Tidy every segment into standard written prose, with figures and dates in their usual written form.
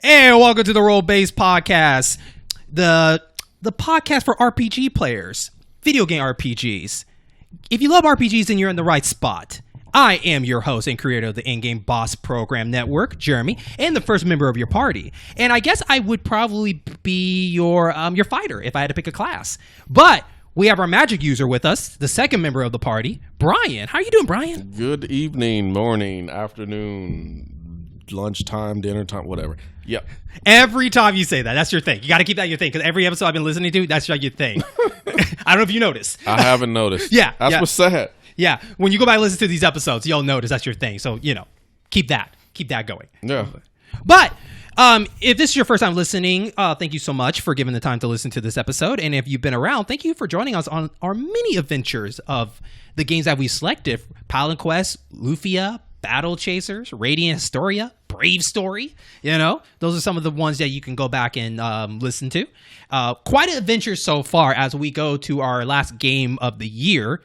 And welcome to the Roll Base Podcast, the podcast for RPG players, video game RPGs. If you love RPGs, then you're in the right spot. I am your host and creator of the In-Game Boss Program Network, Jeremy, and the first member of your party. And I guess I would probably be your fighter if I had to pick a class. But we have our magic user with us, the second member of the party, Brian. How are you doing, Brian? Good evening, morning, afternoon, lunchtime, dinner time, whatever. Yep. Every time you say that, that's your thing. You got to keep that your thing, because every episode I've been listening to, that's your thing. I don't know if you noticed. I haven't noticed. Yeah. That's what's sad. Yeah. When you go back and listen to these episodes, you'll notice that's your thing. So, keep that going. Yeah. But if this is your first time listening, thank you so much for giving the time to listen to this episode. And if you've been around, thank you for joining us on our mini adventures of the games that we selected. Paladin Quest, Lufia, Battle Chasers, Radiant Historia, Brave Story. Those are some of the ones that you can go back and listen to. Quite an adventure so far as we go to our last game of the year,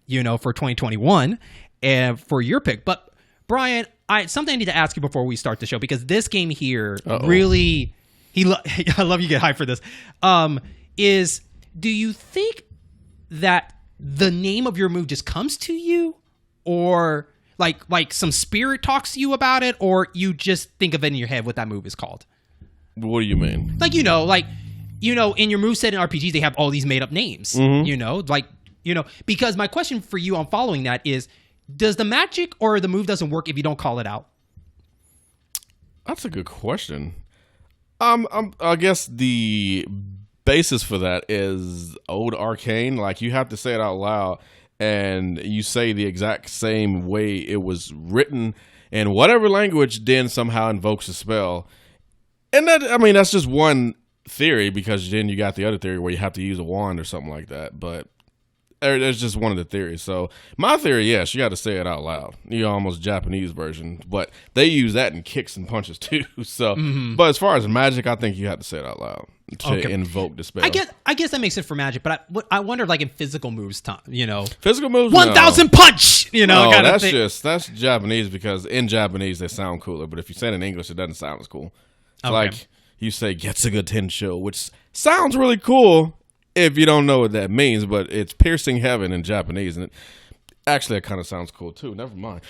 for 2021 and for your pick. But Brian, something I need to ask you before we start the show, because this game here really, I love you get hyped for this, is do you think that the name of your move just comes to you, or like some spirit talks to you about it, or you just think of it in your head what that move is called? What do you mean? In your moveset in RPGs, they have all these made up names, because my question for you on following that is, does the magic or the move doesn't work if you don't call it out? That's a good question. I guess the basis for that is old arcane. Like, you have to say it out loud, and you say the exact same way it was written in whatever language, then somehow invokes a spell. And that's just one theory, because then you got the other theory where you have to use a wand or something like that. But there's just one of the theories. So my theory, yes, you got to say it out loud. Almost Japanese version, but they use that in kicks and punches too. So, But as far as magic, I think you have to say it out loud to invoke the spell. I guess that makes sense for magic, but I wonder, in physical moves, physical moves, 1,000 punch, that's Japanese, because in Japanese they sound cooler, but if you say it in English, it doesn't sound as cool. It's like you say Getsuga Tensho, which sounds really cool if you don't know what that means, but it's piercing heaven in Japanese, and it kind of sounds cool too. Never mind.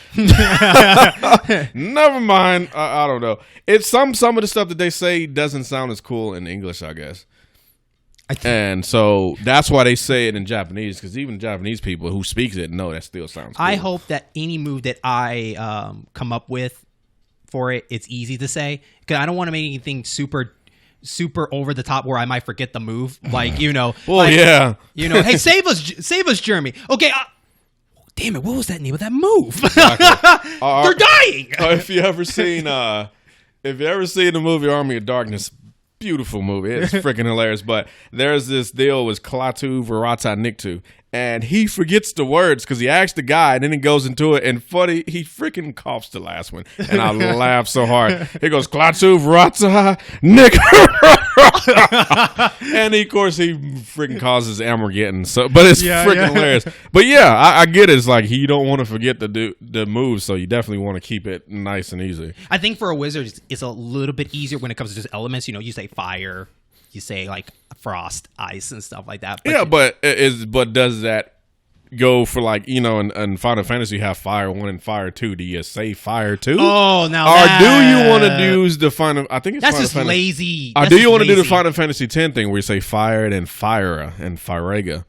Never mind. I don't know. It's some of the stuff that they say doesn't sound as cool in English, I guess. And so that's why they say it in Japanese, because even Japanese people who speak it know that still sounds cool. I hope that any move that I come up with for it, it's easy to say, because I don't want to make anything super over the top where I might forget the move. Yeah. Hey, save us, Jeremy. Okay. Damn it. What was that name of that move? Exactly. They're dying. If you ever seen the movie Army of Darkness, beautiful movie. It's freaking hilarious. But there's this deal with Klaatu Verata Niktu, and he forgets the words because he asks the guy, and then he goes into it, and funny, he freaking coughs the last one, and I laugh so hard. He goes, Klaatu Verata Niktu. And of course he freaking causes Armageddon. So, but it's freaking hilarious. But I get it. It's like you don't want to forget the moves, so you definitely want to keep it nice and easy. I think for a wizard, it's a little bit easier when it comes to just elements. You say fire, you say like frost, ice, and stuff like that. But but does that go for in Final Fantasy you have Fire 1 and Fire 2? Do you say Fire 2? Oh, now or do you want to use the Final? I think it's that's Final just Fantasy. Lazy. Or do you want to do the Final Fantasy 10 thing where you say Fire and then Fire and Firega?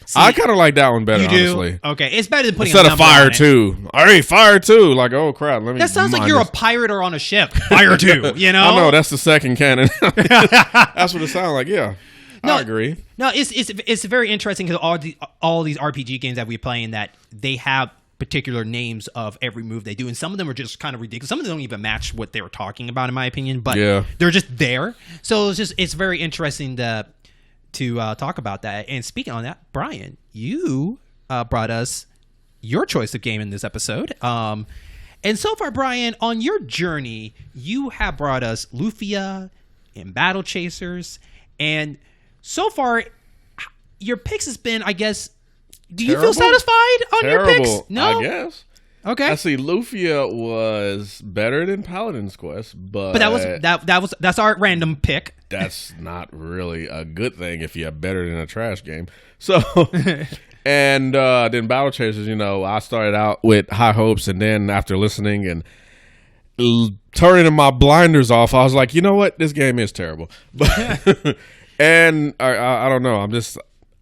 See, I kind of like that one better, you do? Honestly. Okay, it's better than putting instead a of Fire 2. All right, Fire 2. Like, oh crap! That sounds like you're a pirate or on a ship. Fire 2. I know that's the second canon. That's what it sounds like. Yeah. No, I agree. No, it's very interesting, because all these RPG games that we play in, that they have particular names of every move they do, and some of them are just kind of ridiculous. Some of them don't even match what they were talking about, in my opinion. But they're just there. So it's very interesting to talk about that. And speaking on that, Brian, you brought us your choice of game in this episode. And so far, Brian, on your journey, you have brought us Lufia and Battle Chasers, and so far, your picks has been, I guess, do you feel satisfied on your picks? No? I guess. Okay. I see. Lufia was better than Paladin's Quest, but that's our random pick. That's not really a good thing if you're better than a trash game. So, and then Battle Chasers, I started out with high hopes, and then after listening and turning my blinders off, I was like, you know what, this game is terrible. But and I don't know.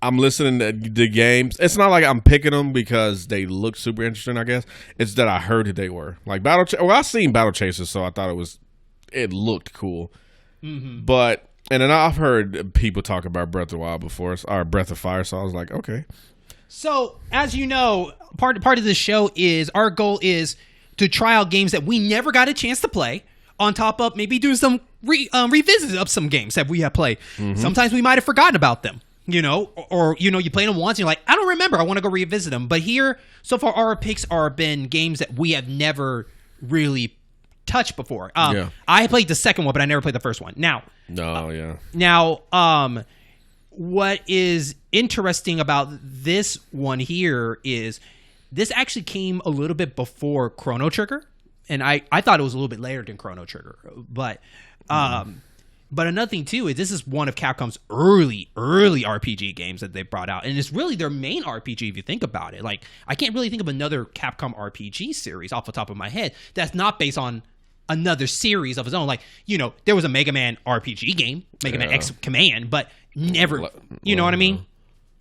I'm listening to the games. It's not like I'm picking them because they look super interesting, I guess. It's that I heard that they were. Like I've seen Battle Chasers, so I thought it looked cool. Mm-hmm. But, and then I've heard people talk about Breath of the Wild before, or Breath of Fire, so I was like, okay. So, as you know, part of this show is, our goal is to try out games that we never got a chance to play, on top of maybe do some revisits of some games that we have played. Mm-hmm. Sometimes we might have forgotten about them. Or you played them once and you're like, I don't remember, I want to go revisit them. But here, so far, our picks are been games that we have never really touched before. I played the second one, but I never played the first one. Now, what is interesting about this one here is this actually came a little bit before Chrono Trigger, and I thought it was a little bit later than Chrono Trigger, but. But another thing, too, is this is one of Capcom's early RPG games that they brought out. And it's really their main RPG, if you think about it. Like, I can't really think of another Capcom RPG series off the top of my head that's not based on another series of its own. Like, there was a Mega Man RPG game, Mega Man X Command, but never, you know what I mean?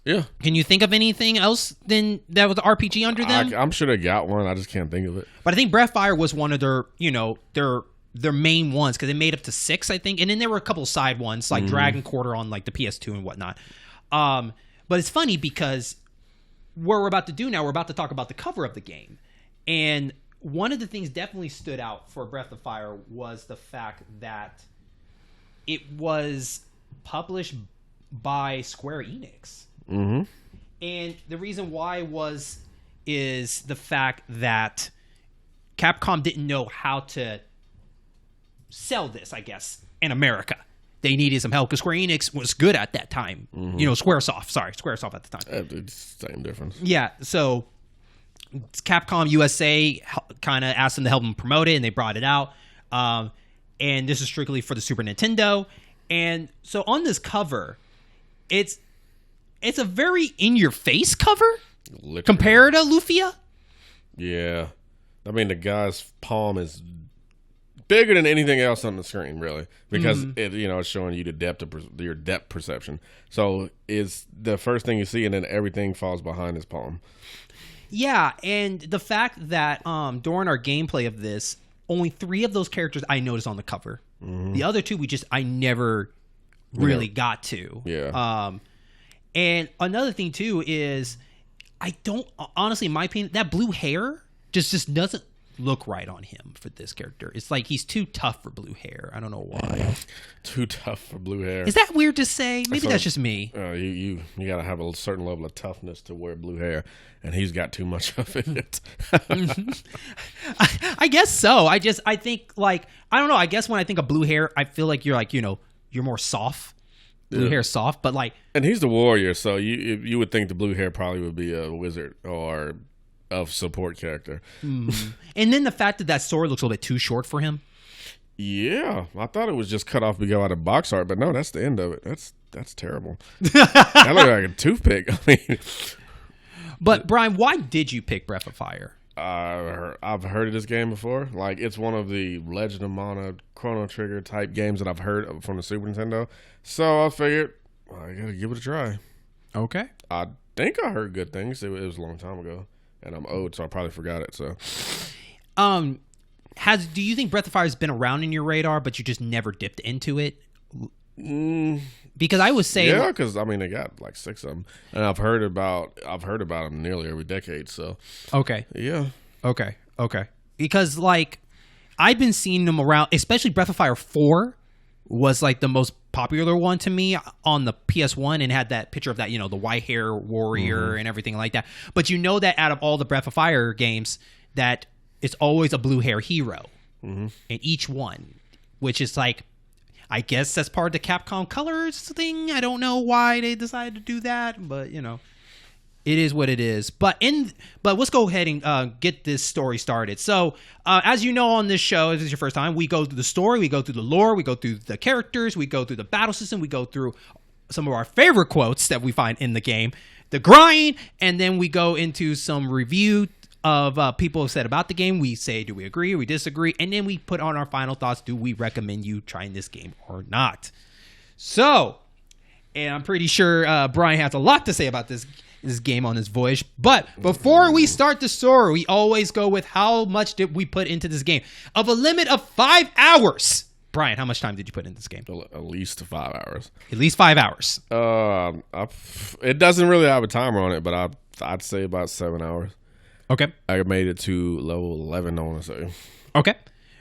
Yeah. Can you think of anything else than that was RPG under them? I'm sure they got one. I just can't think of it. But I think Breathfire was one of their main ones, because they made up to 6, I think, and then there were a couple side ones like Dragon Quarter on like the PS2 and whatnot. But it's funny because what we're about to do now, we're about to talk about the cover of the game, and one of the things definitely stood out for Breath of Fire was the fact that it was published by Square Enix, and the reason why is the fact that Capcom didn't know how to sell this, I guess, in America. They needed some help because Square Enix was good at that time. Squaresoft at the time. It's the same difference. Yeah, so Capcom USA kind of asked them to help them promote it, and they brought it out. And this is strictly for the Super Nintendo. And so on this cover, it's a very in-your-face cover. Literally. Compared to Lufia. Yeah. I mean, the guy's palm is bigger than anything else on the screen, really, because it's showing you the depth of your depth perception. So it's the first thing you see, and then everything falls behind his palm. Yeah, and the fact that during our gameplay of this, only 3 of those characters I noticed on the cover. The other 2 I never really got to. Yeah. And another thing too is, I don't honestly, in my opinion, that blue hair just doesn't look right on him for this character. It's like he's too tough for blue hair. I don't know why. Too tough for blue hair. Is that weird to say? Maybe that's just me. You got to have a certain level of toughness to wear blue hair, and he's got too much of it. I guess so. I think, like, I don't know. I guess when I think of blue hair, I feel like you're like, you're more soft. Blue hair soft, but like, and he's the warrior, so you would think the blue hair probably would be a wizard or of support character. And then the fact that sword looks a little bit too short for him. Yeah, I thought it was just cut off to go out of box art, but no, that's the end of it. That's terrible. That looked like a toothpick. I mean, but Brian, why did you pick Breath of Fire? I've heard of this game before. Like, it's one of the Legend of Mana, Chrono Trigger type games that I've heard of from the Super Nintendo. So I figured, I gotta give it a try. Okay. I think I heard good things. It was a long time ago, and I'm old, so I probably forgot it. So, do you think Breath of Fire has been around in your radar, but you just never dipped into it? Because I was saying, yeah, because I mean they got like 6 of them, and I've heard about them nearly every decade. So okay, yeah, okay, because like I've been seeing them around, especially Breath of Fire 4 was like the most popular one to me on the PS1, and had that picture of that, the white hair warrior and everything like that. But that out of all the Breath of Fire games, that it's always a blue hair hero in each one, which is like, I guess that's part of the Capcom Colors thing. I don't know why they decided to do that, but It is what it is. But let's go ahead and get this story started. So, as you know on this show, if this is your first time, we go through the story, we go through the lore, we go through the characters, we go through the battle system, we go through some of our favorite quotes that we find in the game, the grind, and then we go into some review of people have said about the game. We say, do we agree, we disagree, and then we put on our final thoughts. Do we recommend you trying this game or not? So, and I'm pretty sure Brian has a lot to say about this game on this voyage. But before we start the story, we always go with how much did we put into this game. Of a limit of 5 hours. Brian, how much time did you put in this game? At least 5 hours. At least 5 hours. It doesn't really have a timer on it, but I'd say about 7 hours. Okay. I made it to level 11, I want to say. Okay.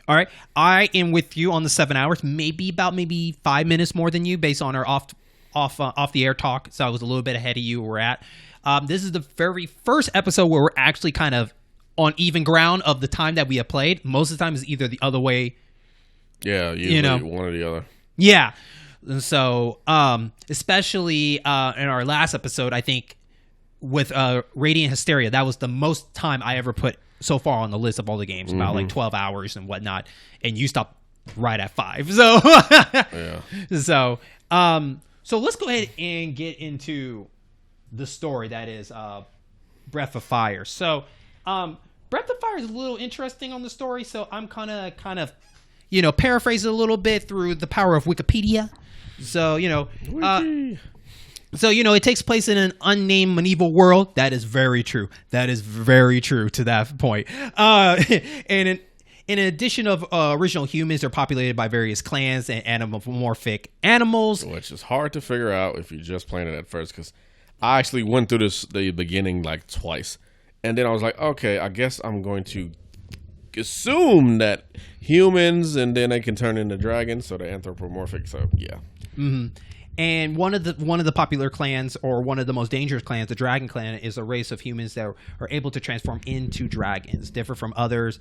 All right. I am with you on the 7 hours. Maybe 5 minutes more than you based on our off the air talk. So I was a little bit ahead of you where we're at. This is the very first episode where we're actually kind of on even ground of the time that we have played. Most of the time is either the other way. Yeah, usually one or the other. Yeah. And so, especially in our last episode, I think with Radiant Hysteria, that was the most time I ever put so far on the list of all the games, about like 12 hours and whatnot. And you stopped right at 5. So, yeah. So let's go ahead and get into the story that is Breath of Fire. So, Breath of Fire is a little interesting on the story. So I'm kind of paraphrase it a little bit through the power of Wikipedia. So it takes place in an unnamed medieval world. That is very true. That is very true to that point. And in addition of original humans, they're populated by various clans and anamorphic animals. Which is hard to figure out if you're just playing it at first, because I actually went through the beginning like twice. And then I was like, okay, I guess I'm going to assume that humans, and then they can turn into dragons, so they're anthropomorphic. So, yeah. Mm-hmm. And one of the popular clans, or one of the most dangerous clans, the Dragon Clan, is a race of humans that are able to transform into dragons, different from others,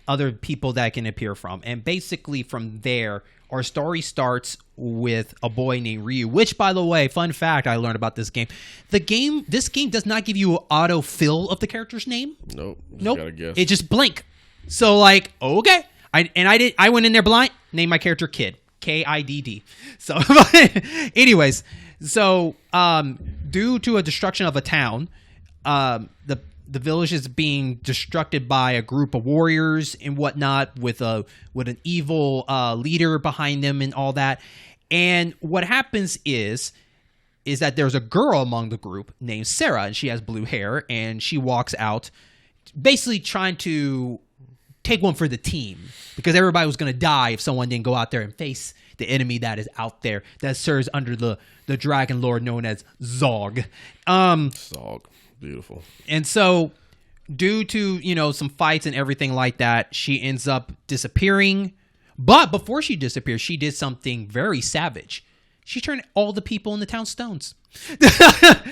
other people that can appear from. And basically from there, our story starts with a boy named Ryu, which, by the way, fun fact I learned about this game. This game does not give you an auto-fill of the character's name. Nope. Gotta guess. It just blank. So, like, okay. I went in there blind, named my character Kid. Kidd. So, anyways, due to a destruction of a town, the village is being destructed by a group of warriors and whatnot, with an evil leader behind them and all that. And what happens is that there's a girl among the group named Sarah, and she has blue hair, and she walks out, basically trying to take one for the team, because everybody was going to die if someone didn't go out there and face the enemy that is out there that serves under the dragon lord known as Zog. Zog, beautiful. And so, due to some fights and everything like that, she ends up disappearing. But before she disappears, she did something very savage. She turned all the people in the town stones.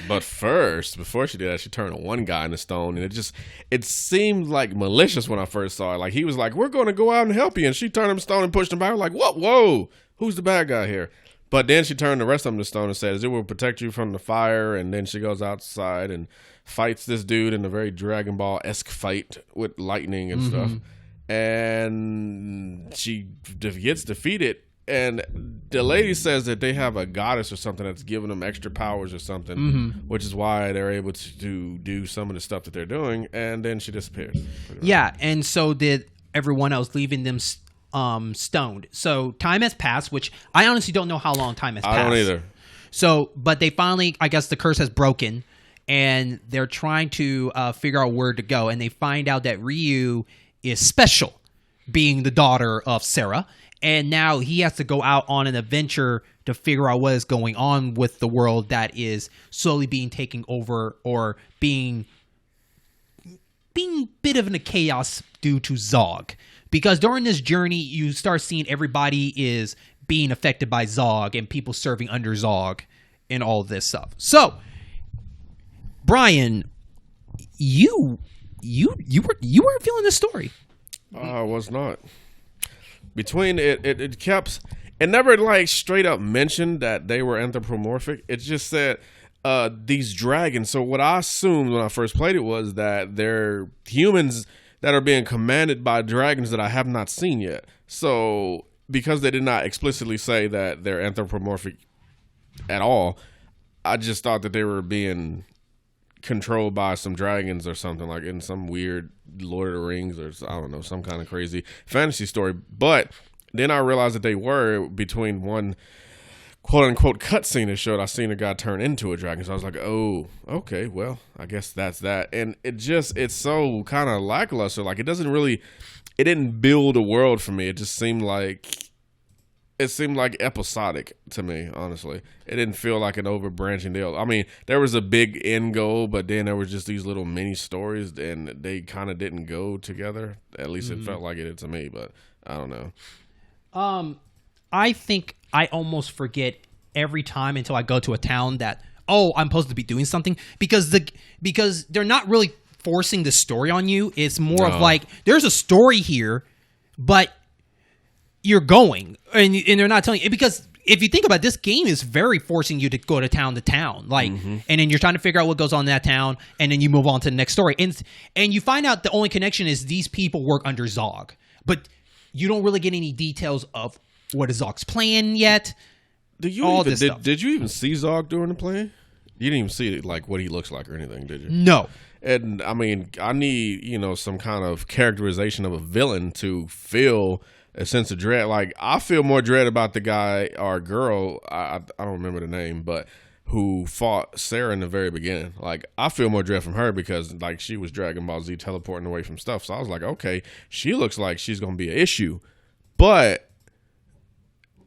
But first, before she did that, she turned one guy into stone, and it seemed like malicious when I first saw it. Like, he was like, "We're going to go out and help you," and she turned him stone and pushed him back. I was like, whoa, who's the bad guy here? But then she turned the rest of them to stone and says, "It will protect you from the fire." And then she goes outside and fights this dude in a very Dragon Ball-esque fight with lightning and stuff. And she gets defeated. And the lady says that they have a goddess or something that's giving them extra powers or something, which is why they're able to do some of the stuff that they're doing. And then she disappears. Yeah, and so did everyone else, leaving them stoned. So time has passed, which I honestly don't know how long time has passed. I don't either. So, but they finally, I guess the curse has broken, and they're trying to figure out where to go. And they find out that Ryu is special, being the daughter of Sarah. And now he has to go out on an adventure to figure out what is going on with the world that is slowly being taken over, or being a bit of a chaos due to Zog. Because during this journey, you start seeing everybody is being affected by Zog, and people serving under Zog and all this stuff. So, Brian, you weren't feeling this story. I was not. Between it kept, it never like straight up mentioned that they were anthropomorphic. It just said, these dragons. So what I assumed when I first played it was that they're humans that are being commanded by dragons that I have not seen yet. So because they did not explicitly say that they're anthropomorphic at all, I just thought that they were being controlled by some dragons or something, like in some weird Lord of the Rings or I don't know, some kind of crazy fantasy story. But then I realized that they were between one quote unquote cutscene that showed I seen a guy turn into a dragon. So I was like, oh, okay, well, I guess that's that. And it's so kind of lackluster. Like it didn't build a world for me. It just seemed like episodic to me, honestly. It didn't feel like an overbranching deal. I mean, there was a big end goal, but then there was just these little mini stories, and they kind of didn't go together. At least it felt like it did to me, but I don't know. I think I almost forget every time until I go to a town that, I'm supposed to be doing something, because they're not really forcing the story on you. It's more of like, there's a story here, but you're going, and they're not telling you, because if you think about it, this game is very forcing you to go to town, like, and then you're trying to figure out what goes on in that town, and then you move on to the next story, and you find out the only connection is these people work under Zog, but you don't really get any details of what is Zog's plan yet. Did you even see Zog during the play? You didn't even see like what he looks like or anything, did you? No. And I mean, I need some kind of characterization of a villain to feel a sense of dread. Like I feel more dread about the guy or girl, I don't remember the name, but who fought Sarah in the very beginning. Like I feel more dread from her because like she was Dragon Ball Z teleporting away from stuff. So I was like, okay, she looks like she's gonna be an issue. But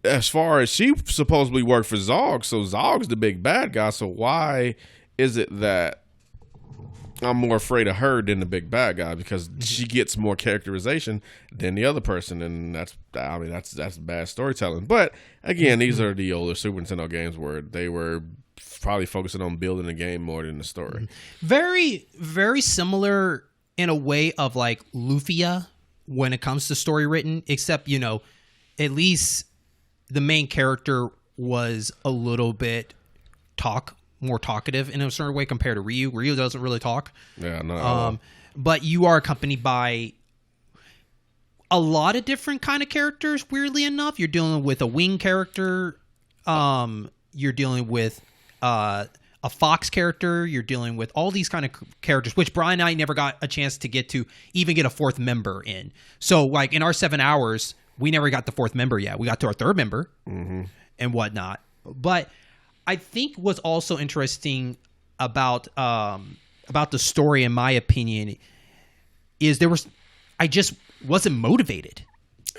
as far as she supposedly worked for Zog, so Zog's the big bad guy. So why is it that I'm more afraid of her than the big bad guy? Because she gets more characterization than the other person, and that's bad storytelling. But again, these are the older Super Nintendo games where they were probably focusing on building the game more than the story. Very, very similar in a way of like Lufia when it comes to story written, except at least the main character was a little bit more talkative in a certain way compared to Ryu. Ryu doesn't really talk. Yeah, no. But you are accompanied by a lot of different kind of characters. Weirdly enough, you're dealing with a wing character. You're dealing with a fox character. You're dealing with all these kind of characters, which Brian and I never got a chance to get a fourth member in. So, like in our 7 hours, we never got the fourth member yet. We got to our third member and whatnot. But I think what's also interesting about the story, in my opinion, is I just wasn't motivated.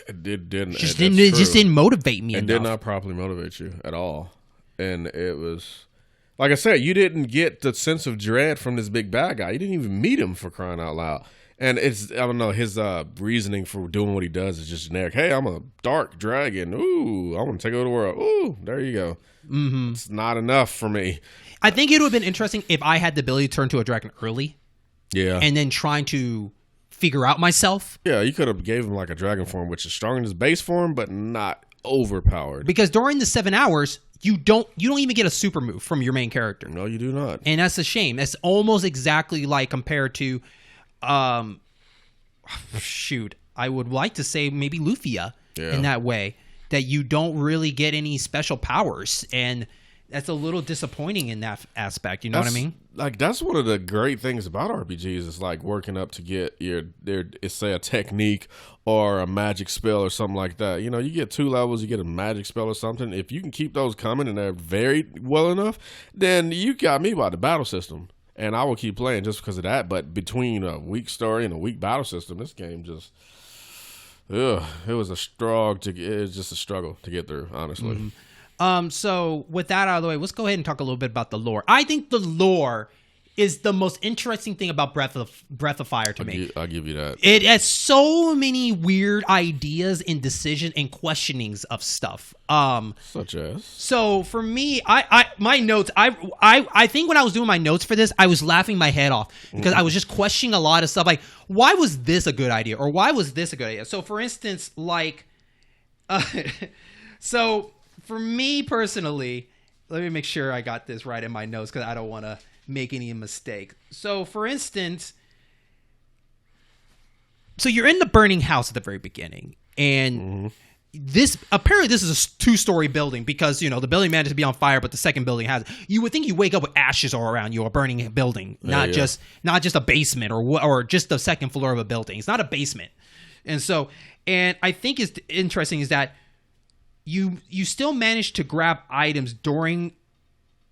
It didn't. It just didn't motivate me enough. It did not properly motivate you at all. And it was, like I said, you didn't get the sense of dread from this big bad guy. You didn't even meet him, for crying out loud. And I don't know, his reasoning for doing what he does is just generic. Hey, I'm a dark dragon. Ooh, I want to take over the world. Ooh, there you go. Mm-hmm. It's not enough for me. I think it would have been interesting if I had the ability to turn to a dragon early. Yeah. And then trying to figure out myself. Yeah, you could have gave him like a dragon form, which is stronger than his base form, but not overpowered. Because during the 7 hours, you don't even get a super move from your main character. No, you do not. And that's a shame. That's almost exactly like compared to I would like to say maybe Lufia in that way, that you don't really get any special powers, and that's a little disappointing in that aspect. You know what I mean? Like that's one of the great things about RPGs is like working up to get say a technique or a magic spell or something like that. You get 2 levels, you get a magic spell or something. If you can keep those coming and they're varied well enough, then you got me by the battle system. And I will keep playing just because of that. But between a weak story and a weak battle system, this game just, it was just a struggle to get through, honestly. Mm-hmm. So with that out of the way, let's go ahead and talk a little bit about the lore. I think the lore is the most interesting thing about Breath of Fire to me. I'll give you that. It has so many weird ideas and decisions and questionings of stuff. Such as? So for me, my notes, I think when I was doing my notes for this, I was laughing my head off because I was just questioning a lot of stuff. Like, why was this a good idea? Or why was this a good idea? So for instance, like, so for me personally, let me make sure I got this right in my notes because I don't want to make any mistake. So, for instance, so you're in the burning house at the very beginning, and this is a 2-story building because the building managed to be on fire, but the second building has. You would think you wake up with ashes all around you, a burning building, not just a basement or just the second floor of a building. It's not a basement, and I think is interesting is that you still managed to grab items during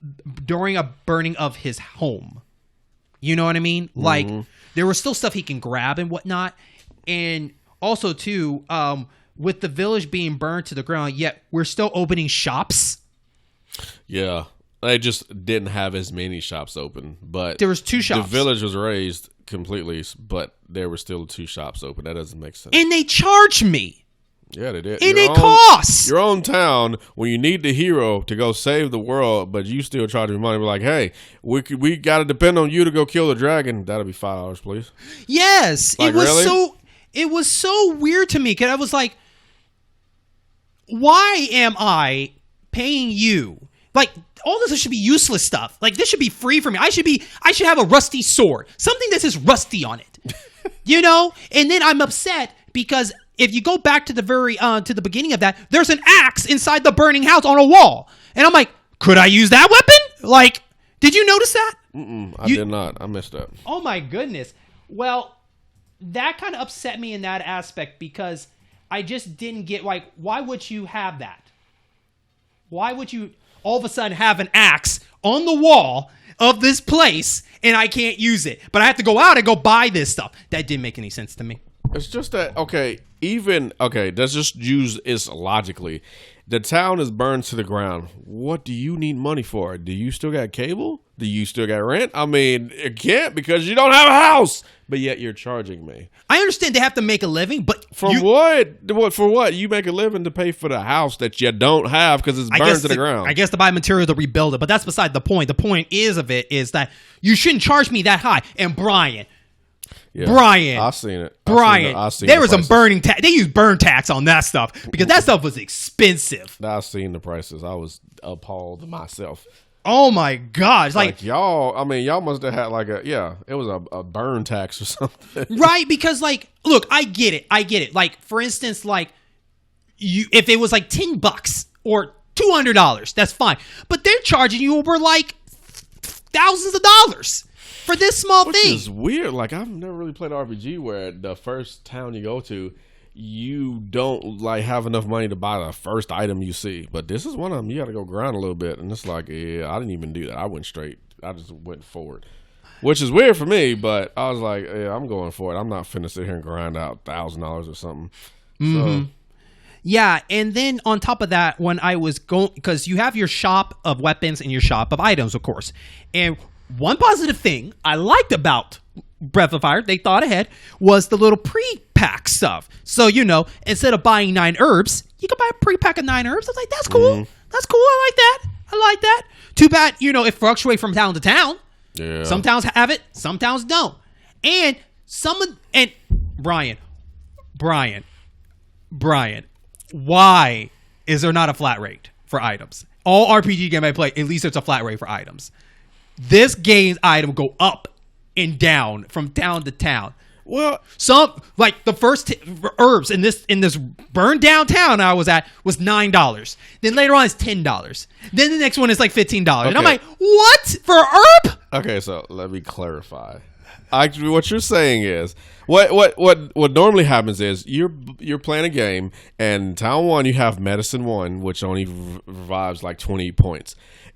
a burning of his home. You know what I mean? Like there was still stuff he can grab and whatnot, and also too. With the village being burned to the ground, yet we're still opening shops. Yeah. They just didn't have as many shops open. But there was 2 shops. The village was razed completely, but there were still 2 shops open. That doesn't make sense. And they charged me. Yeah, they did. And it costs. Your own town, when you need the hero to go save the world, but you still charge your money. We're like, hey, we got to depend on you to go kill the dragon. That'll be $5, please. Yes. Like, It was so weird to me because I was like, why am I paying you? Like, all this should be useless stuff. Like, this should be free for me. I should have a rusty sword. Something that says rusty on it. And then I'm upset because if you go back to the to the beginning of that, there's an axe inside the burning house on a wall. And I'm like, could I use that weapon? Like, did you notice that? I did not. I missed that. Oh my goodness. Well, that kind of upset me in that aspect because I just didn't get, like, why would you have that? Why would you all of a sudden have an axe on the wall of this place and I can't use it? But I have to go out and go buy this stuff. That didn't make any sense to me. It's just that, let's just use this logically. The town is burned to the ground. What do you need money for? Do you still got cable? Do you still got rent? I mean, you can't because you don't have a house, but yet you're charging me. I understand they have to make a living, but what? For what? You make a living to pay for the house that you don't have because it's burned to the ground. I guess to buy material to rebuild it, but that's beside the point. The point is that you shouldn't charge me that high. And Brian, I've seen it. There was some burning tax. They used burn tax on that stuff because that stuff was expensive. I've seen the prices. I was appalled myself. Oh my gosh! Like y'all, y'all must have had it was a burn tax or something, right? Because look, I get it. Like for instance, if it was like $10 or $200, that's fine. But they're charging you over like thousands of dollars for this small thing. Which is weird. Like I've never really played an RPG where the first town you go to, you don't have enough money to buy the first item you see. But this is one of them. You got to go grind a little bit. And it's like, yeah, I didn't even do that. I went straight. I just went forward, which is weird for me. But I was like, yeah, I'm going for it. I'm not finna sit here and grind out $1,000 or something. Mm-hmm. So. Yeah, and then on top of that, when I was going, because you have your shop of weapons and your shop of items, of course. And one positive thing I liked about Breath of Fire, they thought ahead, was the little pre-pack stuff. So, instead of buying 9 herbs, you could buy a pre-pack of 9 herbs. I was like, that's cool. Mm-hmm. That's cool. I like that. Too bad, it fluctuates from town to town. Yeah. Some towns have it. Some towns don't. And Brian, why is there not a flat rate for items? All RPG game I play, at least there's a flat rate for items. This game's item go up and down from town to town. Well, some the first herbs in this burned down town I was at was $9. Then later on it's $10. Then the next one is like $15. Okay. And I'm like, what for a herb? Okay, so let me clarify. Actually, what you're saying is what normally happens is you're playing a game and town 1 you have medicine 1 which only revives like 20 points.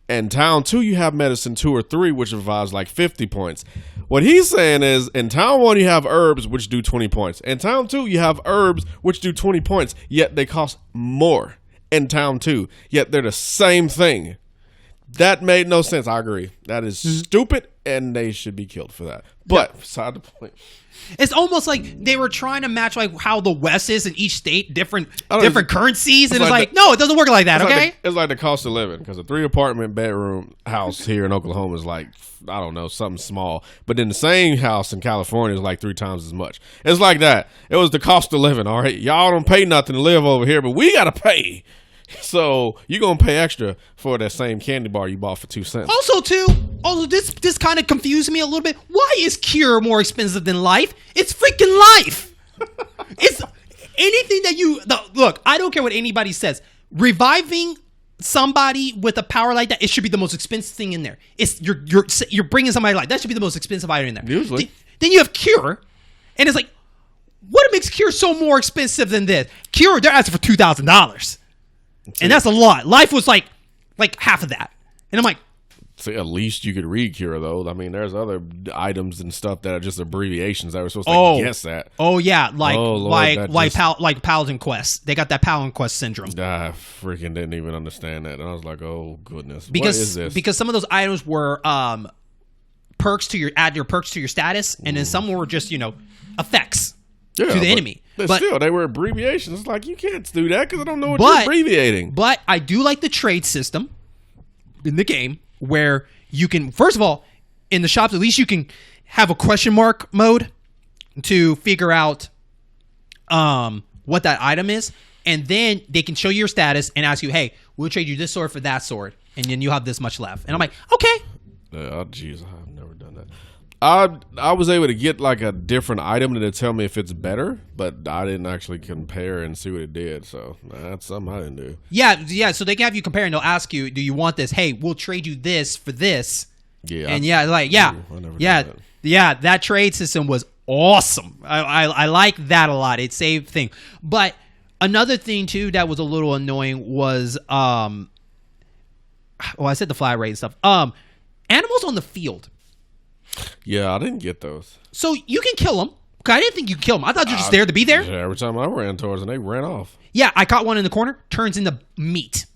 And town 2, you have medicine 2 or 3, which revives like 50 points. What he's saying is, in town 1, you have herbs, which do 20 points. In town 2, you have herbs, which do 20 points, yet they cost more in town 2. Yet they're the same thing. That made no sense. I agree. That is stupid, and they should be killed for that. But, beside the point. It's almost like they were trying to match how the West is in each state, different currencies, and it's like no, it doesn't work like that. Okay, it's like the cost of living because a 3-apartment bedroom house here in Oklahoma is like I don't know something small, but then the same house in California is like 3 times as much. It's like that. It was the cost of living. All right, y'all don't pay nothing to live over here, but we gotta pay So you're gonna pay extra for that same candy bar you bought for 2 cents. Also, this kind of confused me a little bit. Why is Cure more expensive than Life? It's freaking Life. It's anything that look. I don't care what anybody says. Reviving somebody with a power like that, it should be the most expensive thing in there. It's you're bringing somebody like that should be the most expensive item in there. Usually. Then you have Cure, and it's like, what makes Cure so more expensive than this? Cure, they're asking for $2,000. And that's a lot. Life was like half of that. And I'm like, see, at least you could read Cure, though. I mean, there's other items and stuff that are just abbreviations that we're supposed to guess at. Oh yeah, like Paladin Quest. They got that Paladin Quest syndrome. I freaking didn't even understand that. And I was like, oh goodness, what is this? Because some of those items were perks to your perks to your status, and then some were just effects to the enemy. But still, they were abbreviations. It's like, you can't do that because I don't know what you're abbreviating. But I do like the trade system in the game where you can, first of all, in the shops, at least you can have a question mark mode to figure out what that item is. And then they can show you your status and ask you, hey, we'll trade you this sword for that sword. And then you have this much left. And I'm like, okay. Oh, jeez, I've never done that. I was able to get like a different item to tell me if it's better, but I didn't actually compare and see what it did. So that's something I didn't do. Yeah. So they can have you compare, and they'll ask you, "Do you want this? Hey, we'll trade you this for this." Yeah. And that trade system was awesome. I like that a lot. It saved things. But another thing too that was a little annoying was I said the flat rate and stuff. Animals on the field. Yeah, I didn't get those. So you can kill them. Okay, I didn't think you could kill them. I thought you were just there to be there. Every time I ran towards them, they ran off. Yeah, I caught one in the corner. Turns into meat.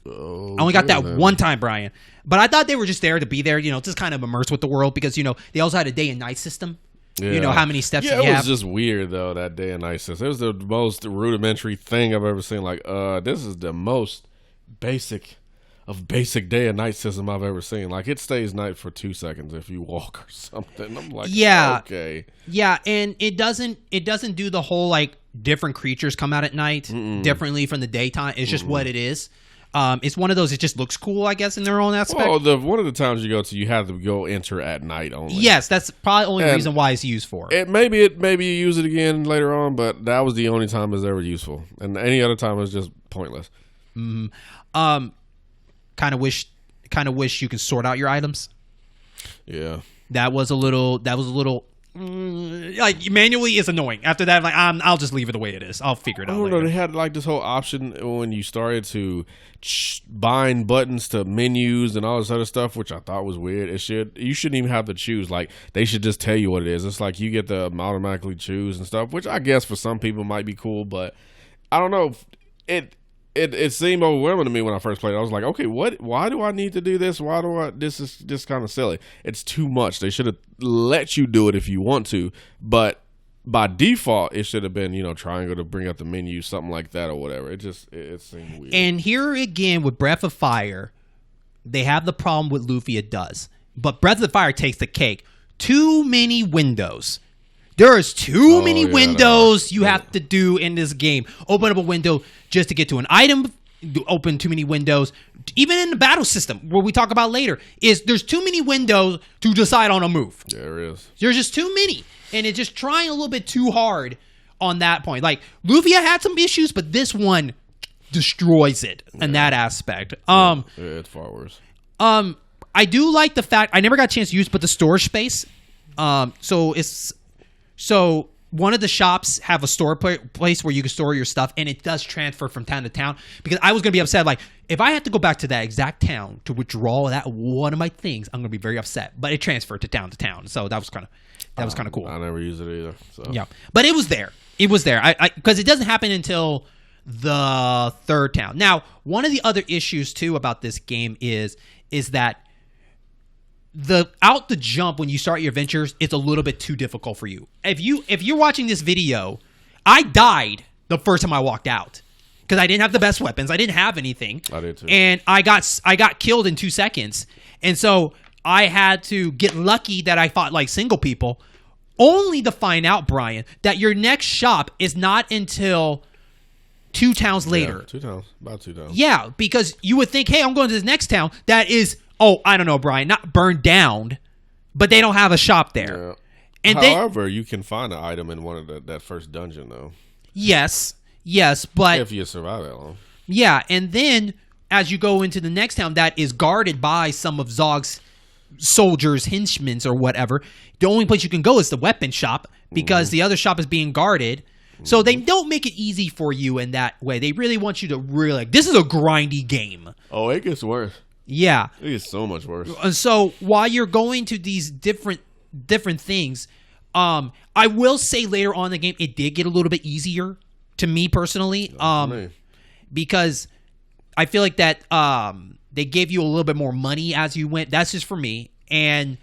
Oh, I only got that one time, Brian. But I thought they were just there to be there, just kind of immerse with the world because, they also had a day and night system. Yeah. How many steps you have. Yeah, it was just weird, though, that day and night system. It was the most rudimentary thing I've ever seen. Like, this is the most basic day and night system I've ever seen. Like, it stays night for 2 seconds if you walk or something. I'm like, okay. Yeah, and it doesn't do the whole like different creatures come out at night differently from the daytime. It's just what it is. It's one of those, it just looks cool, I guess, in their own aspect. Well, one of the times you go to, you have to go enter at night only. Yes, that's probably the only reason why it's used for. Maybe you use it again later on, but that was the only time it's ever useful. And any other time it's just pointless. Kind of wish you could sort out your items. Yeah, that was a little like manually is annoying. After that, like I'll just leave it the way it is. I'll figure it out. I don't know. They had like this whole option when you started to bind buttons to menus and all this other stuff, which I thought was weird. You shouldn't even have to choose. Like, they should just tell you what it is. It's like you get to automatically choose and stuff, which I guess for some people might be cool, but I don't know. It seemed overwhelming to me when I first played it. I was like, okay, why do I need to do this? This is just kind of silly. It's too much. They should have let you do it if you want to, but by default, it should have been, triangle to bring up the menu, something like that or whatever. It seemed weird. And here again with Breath of Fire, they have the problem with Lufia does. But Breath of Fire takes the cake. Too many windows. There's too many windows you have to do in this game. Open up a window just to get to an item. Open too many windows. Even in the battle system, where we talk about later, there's too many windows to decide on a move. There is. There's just too many. And it's just trying a little bit too hard on that point. Like, Lufia had some issues, but this one destroys it in that aspect. It's far worse. I do like the fact, I never got a chance to use, but the storage space. So one of the shops have a store place where you can store your stuff, and it does transfer from town to town. Because I was going to be upset, like, if I had to go back to that exact town to withdraw that one of my things, I'm going to be very upset. But it transferred to town, so that was kind of cool. I never used it either. So. Yeah, but it was there. It was there. Because it doesn't happen until the third town. Now, one of the other issues too about this game is that out the jump when you start your adventures, it's a little bit too difficult for you. If you're watching this video, I died the first time I walked out because I didn't have the best weapons. I didn't have anything. I did too. And I got killed in 2 seconds. And so I had to get lucky that I fought like single people, only to find out, Brian, that your next shop is not until 2 towns later. Yeah, 2 towns. About 2 towns. Yeah, because you would think, hey, I'm going to the next town that is, I don't know, Brian, not burned down, but they don't have a shop there. Yeah. And however, you can find an item in one of that first dungeon, though. Yes, but if you survive that long. Yeah, and then as you go into the next town that is guarded by some of Zog's soldiers, henchmen, or whatever, the only place you can go is the weapon shop because the other shop is being guarded. So they don't make it easy for you in that way. They really want you to really like, this is a grindy game. Oh, it gets worse. Yeah. It gets so much worse. And so while you're going to these different things, I will say later on in the game, it did get a little bit easier to me personally. Because I feel like that they gave you a little bit more money as you went. That's just for me. And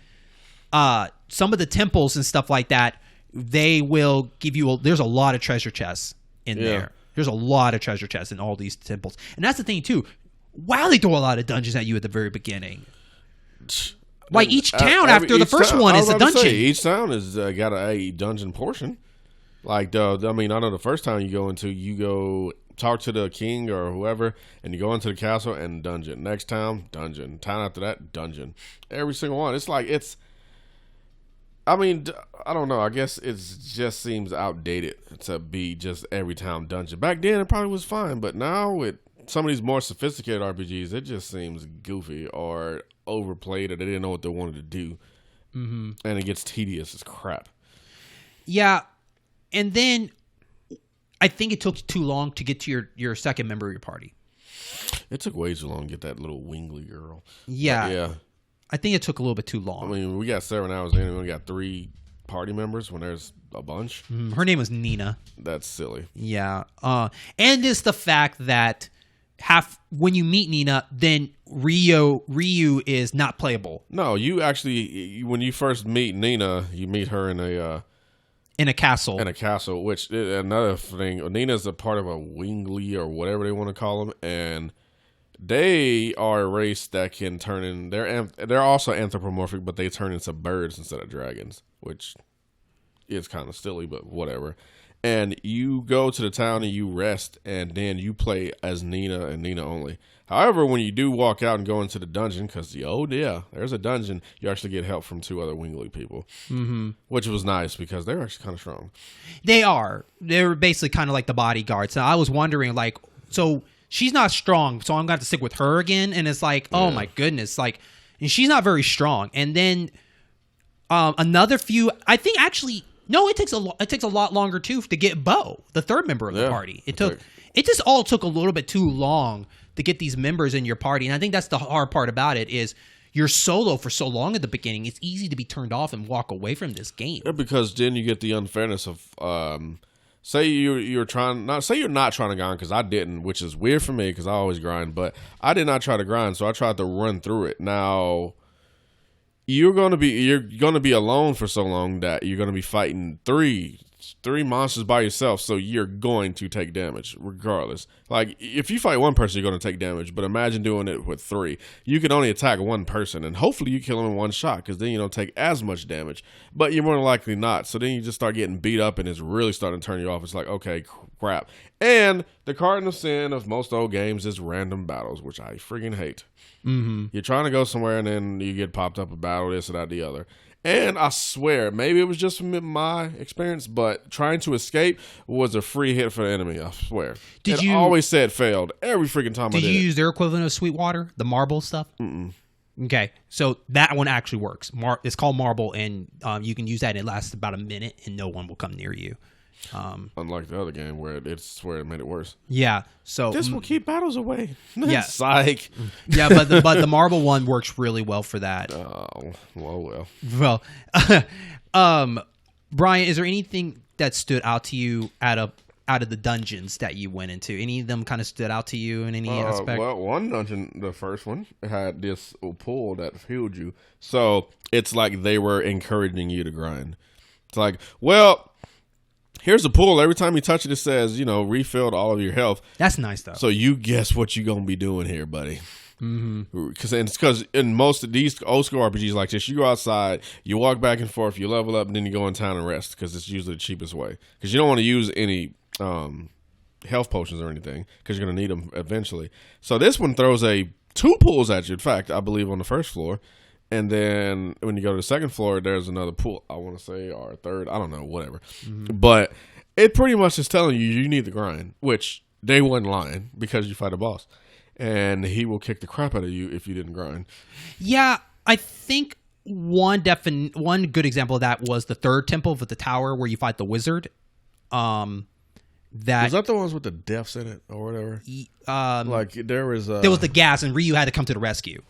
some of the temples and stuff like that, they will give you there's a lot of treasure chests in there. There's a lot of treasure chests in all these temples. And that's the thing too. Wow, they throw a lot of dungeons at you at the very beginning. Like each town after the first one is a dungeon. Each town has got a dungeon portion. Like I know the first town you go into, you go talk to the king or whoever, and you go into the castle and dungeon. Next town, dungeon. Town after that, dungeon. Every single one. It's like I don't know. I guess it just seems outdated to be just every town dungeon. Back then, it probably was fine, but now with some of these more sophisticated RPGs, it just seems goofy or overplayed, or they didn't know what they wanted to do, and it gets tedious as crap. Yeah, and then I think it took too long to get to your second member of your party. It took way too long to get that little wingly girl. Yeah. I think it took a little bit too long. I mean, we got 7 hours in and we only got 3 party members when there's a bunch. Her name was Nina. That's silly. Yeah. And it's the fact that when you meet Nina, then Ryu is not playable. No, you actually, when you first meet Nina, you meet her in a castle. In a castle, which another thing, Nina's a part of a Wingly or whatever they want to call them, and they are a race that can turn in. They're also anthropomorphic, but they turn into birds instead of dragons, which is kind of silly, but whatever. And you go to the town and you rest, and then you play as Nina and Nina only. However, when you do walk out and go into the dungeon, because there's a dungeon, you actually get help from 2 other Wingly people, which was nice because they're actually kind of strong. They are. They're basically kind of like the bodyguards. So I was wondering, like, so she's not strong, so I'm going to have to stick with her again. And it's like, oh my goodness, like, and she's not very strong. And then another few, I think actually, no, it takes a lot longer too to get Bo, the third member of the party. It just all took a little bit too long to get these members in your party. And I think that's the hard part about it is you're solo for so long at the beginning. It's easy to be turned off and walk away from this game. Yeah, because then you get the unfairness of say you're not trying to grind, because I didn't, which is weird for me because I always grind, but I did not try to grind, so I tried to run through it. Now you're gonna be alone for so long that you're gonna be fighting three monsters by yourself, so you're going to take damage regardless. Like, if you fight one person, you're going to take damage, but imagine doing it with 3. You can only attack one person, and hopefully you kill him in one shot, because then you don't take as much damage, but you're more than likely not. So then you just start getting beat up, and it's really starting to turn you off. It's like, okay, crap. And the cardinal sin of most old games is random battles, which I freaking hate. You're trying to go somewhere, and then you get popped up a battle, this or that, the other. And I swear, maybe it was just from my experience, but trying to escape was a free hit for the enemy. I swear. I always said failed every freaking time I did. Did you use their equivalent of Sweetwater, the marble stuff? Okay, so that one actually works. It's called marble, and you can use that. It lasts about a minute, and no one will come near you. Unlike the other game where it made it worse. Yeah, so this will keep battles away. Yeah, psych. Yeah, but the marble one works really well for that. Oh, well. Well, Brian, is there anything that stood out to you out of the dungeons that you went into? Any of them kind of stood out to you in any aspect? Well, one dungeon, the first one, had this pool that healed you, so it's like they were encouraging you to grind. It's like, well, here's a pool. Every time you touch it, it says, refilled all of your health. That's nice, though. So you guess what you're going to be doing here, buddy. Because in most of these old school RPGs like this, you go outside, you walk back and forth, you level up, and then you go in town and rest, because it's usually the cheapest way. Because you don't want to use any health potions or anything because you're going to need them eventually. So this one throws two pools at you. In fact, I believe on the first floor. And then when you go to the second floor, there's another pool, I want to say, or a third. I don't know, whatever. Mm-hmm. But it pretty much is telling you need the grind, which they wasn't lying because you fight a boss. And he will kick the crap out of you if you didn't grind. Yeah, I think one good example of that was the third temple with the tower where you fight the wizard. Was that the ones with the deaths in it or whatever? Like there was the gas and Ryu had to come to the rescue.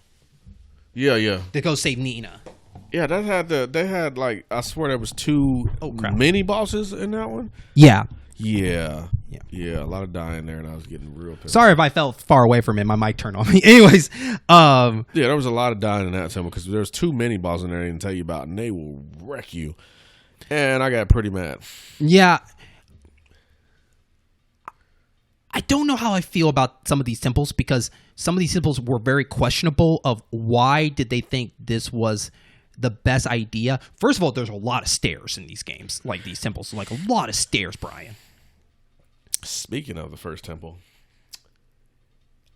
Yeah. To go save Nina. Yeah, they had like I swear there was two mini bosses in that one. Yeah. Yeah, a lot of dying there, and I was getting real pissed. Sorry if I felt far away from it. My mic turned on me. Anyways, yeah, there was a lot of dying in that temple because there's two mini bosses in there I didn't tell you about, and they will wreck you. And I got pretty mad. Yeah. I don't know how I feel about some of these temples because some of these temples were very questionable of why did they think this was the best idea. First of all, there's a lot of stairs in these games, like these temples. Like a lot of stairs, Brian. Speaking of the first temple,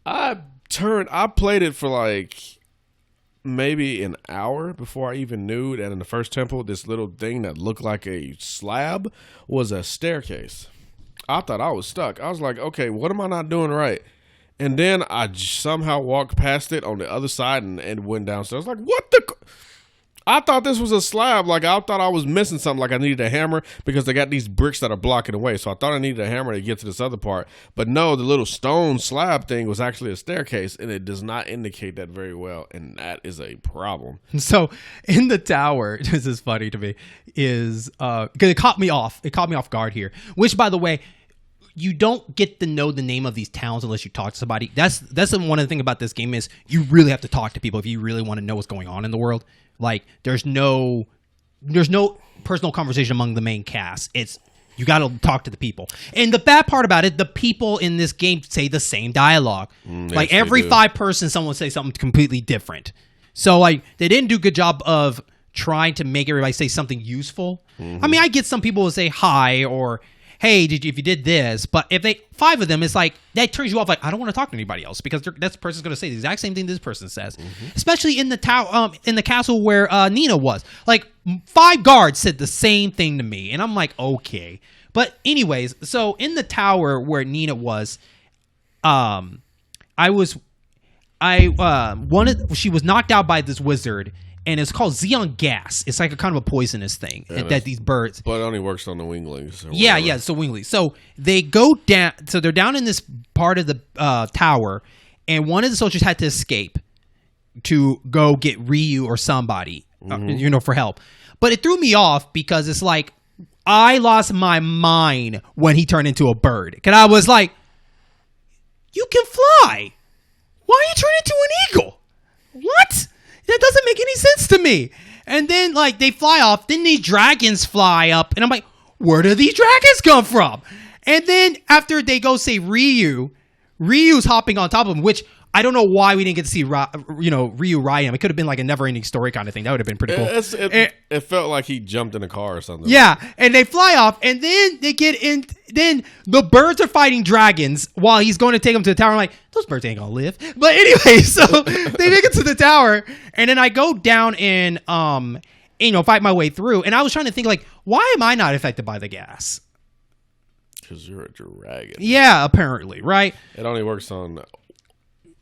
I played it for like maybe an hour before I even knew that in the first temple, this little thing that looked like a slab was a staircase. I thought I was stuck. I was like, okay, what am I not doing right? And then I somehow walked past it on the other side and went downstairs. I was like, what the... I thought this was a slab. Like, I thought I was missing something. Like, I needed a hammer because they got these bricks that are blocking the way. So I thought I needed a hammer to get to this other part. But no, the little stone slab thing was actually a staircase, and it does not indicate that very well. And that is a problem. So in the tower, this is funny to me, is because it caught me off. It caught me off guard here. Which, by the way, you don't get to know the name of these towns unless you talk to somebody. That's one of the things about this game is you really have to talk to people if you really want to know what's going on in the world. Like there's no personal conversation among the main cast. It's you got to talk to the people. And the bad part about it, the people in this game say the same dialogue. Like every 5 person, someone will say something completely different. So like they didn't do a good job of trying to make everybody say something useful. Mm-hmm. I mean, I get some people will say hi or hey, if you did this, but if 5 of them, it's like that turns you off. Like I don't want to talk to anybody else because that person's going to say the exact same thing this person says. Mm-hmm. Especially in the tower, in the castle where Nina was. Like 5 guards said the same thing to me, and I'm like, okay. But anyways, so in the tower where Nina was, she was knocked out by this wizard. And it's called Xeon gas. It's like a kind of a poisonous thing that these birds. But it only works on the winglings. Yeah. So winglings. So they go down. So they're down in this part of the tower, and one of the soldiers had to escape to go get Ryu or somebody, for help. But it threw me off because it's like I lost my mind when he turned into a bird. Because I was like, "You can fly. Why are you turning into an eagle? What?" That doesn't make any sense to me. And then, like, they fly off. Then these dragons fly up. And I'm like, where do these dragons come from? And then after they go say Ryu's hopping on top of him, which I don't know why we didn't get to see, Ryu ride him. It could have been like a never-ending story kind of thing. That would have been pretty cool. It felt like he jumped in a car or something. Yeah, and they fly off, and then they get in. Then the birds are fighting dragons while he's going to take them to the tower. I'm like, those birds ain't gonna live. But anyway, so they make it to the tower, and then I go down and fight my way through. And I was trying to think like, why am I not affected by the gas? Because you're a dragon. Yeah, apparently, right? It only works on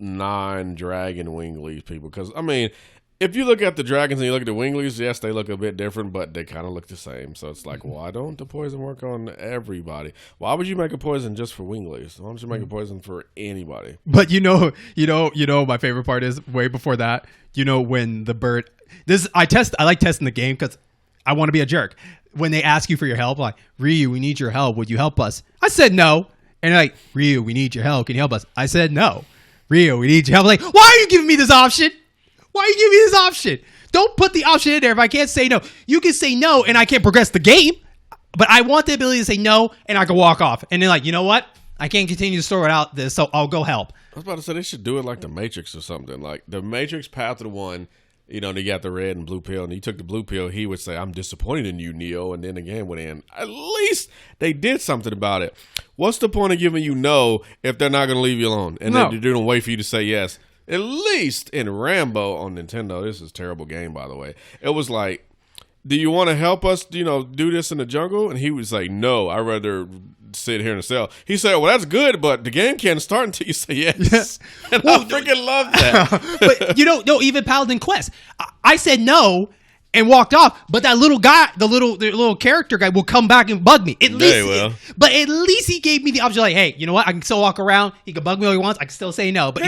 non-dragon winglies people, because I mean, if you look at the dragons and you look at the winglies, yes, they look a bit different, but they kind of look the same. So it's like, why don't the poison work on everybody? Why would you make a poison just for winglies? Why don't you make a poison for anybody? But my favorite part is way before that. When the bird, I like testing the game because I want to be a jerk. When they ask you for your help, like, Ryu, we need your help. Would you help us? I said no. And they're like, Ryu, we need your help. Can you help us? I said no. Ryu, we need your help. Like, why are you giving me this option? Why are you giving me this option? Don't put the option in there if I can't say no. You can say no and I can't progress the game, but I want the ability to say no and I can walk off. And then like, you know what? I can't continue to store it out this, so I'll go help. I was about to say they should do it like the Matrix or something. Like the Matrix Path of the One they got the red and blue pill, and he took the blue pill. He would say, "I'm disappointed in you, Neo," and then the game would end. At least they did something about it. What's the point of giving you no if they're not going to leave you alone, and then they're going to wait for you to say yes? At least in Rambo on Nintendo, this is a terrible game, by the way. It was like, do you want to help us, do this in the jungle? And he was like, no, I'd rather sit here in the cell. He said, well, that's good, but the game can't start until you say yes. And I freaking love that. But, no, even Paladin Quest. I said no and walked off, but that little guy, the little character guy will come back and bug me. But at least he gave me the option, like, hey, you know what? I can still walk around. He can bug me all he wants. I can still say no. But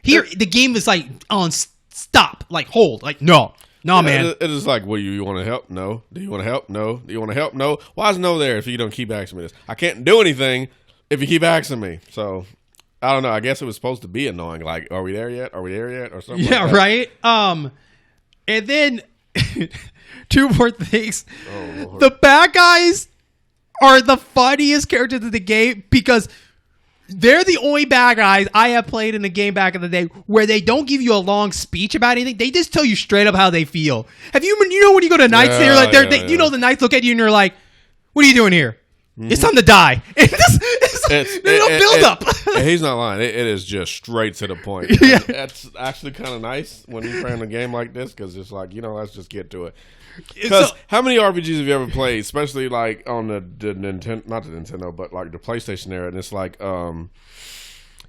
here, the game is like on stop, like hold, like no, man. It is like, well, you want to help? No. Do you want to help? No. Do you want to help? No. Why is no there if you don't keep asking me this? I can't do anything if you keep asking me. So I don't know. I guess it was supposed to be annoying. Like, are we there yet? Are we there yet? Or something. Yeah, like that. Right. And then two more things. Oh, Lord. The bad guys are the funniest characters in the game because they're the only bad guys I have played in the game back in the day where they don't give you a long speech about anything. They just tell you straight up how they feel. Have you when you go to Knights, the Knights look at you and you're like, what are you doing here? Mm-hmm. It's time to die. It's no build up. He's not lying. It is just straight to the point. Yeah. That's actually kind of nice when you're playing a game like this because it's like, let's just get to it. Because how many RPGs have you ever played, especially like on the Nintendo, not the Nintendo, but like the PlayStation era, and it's like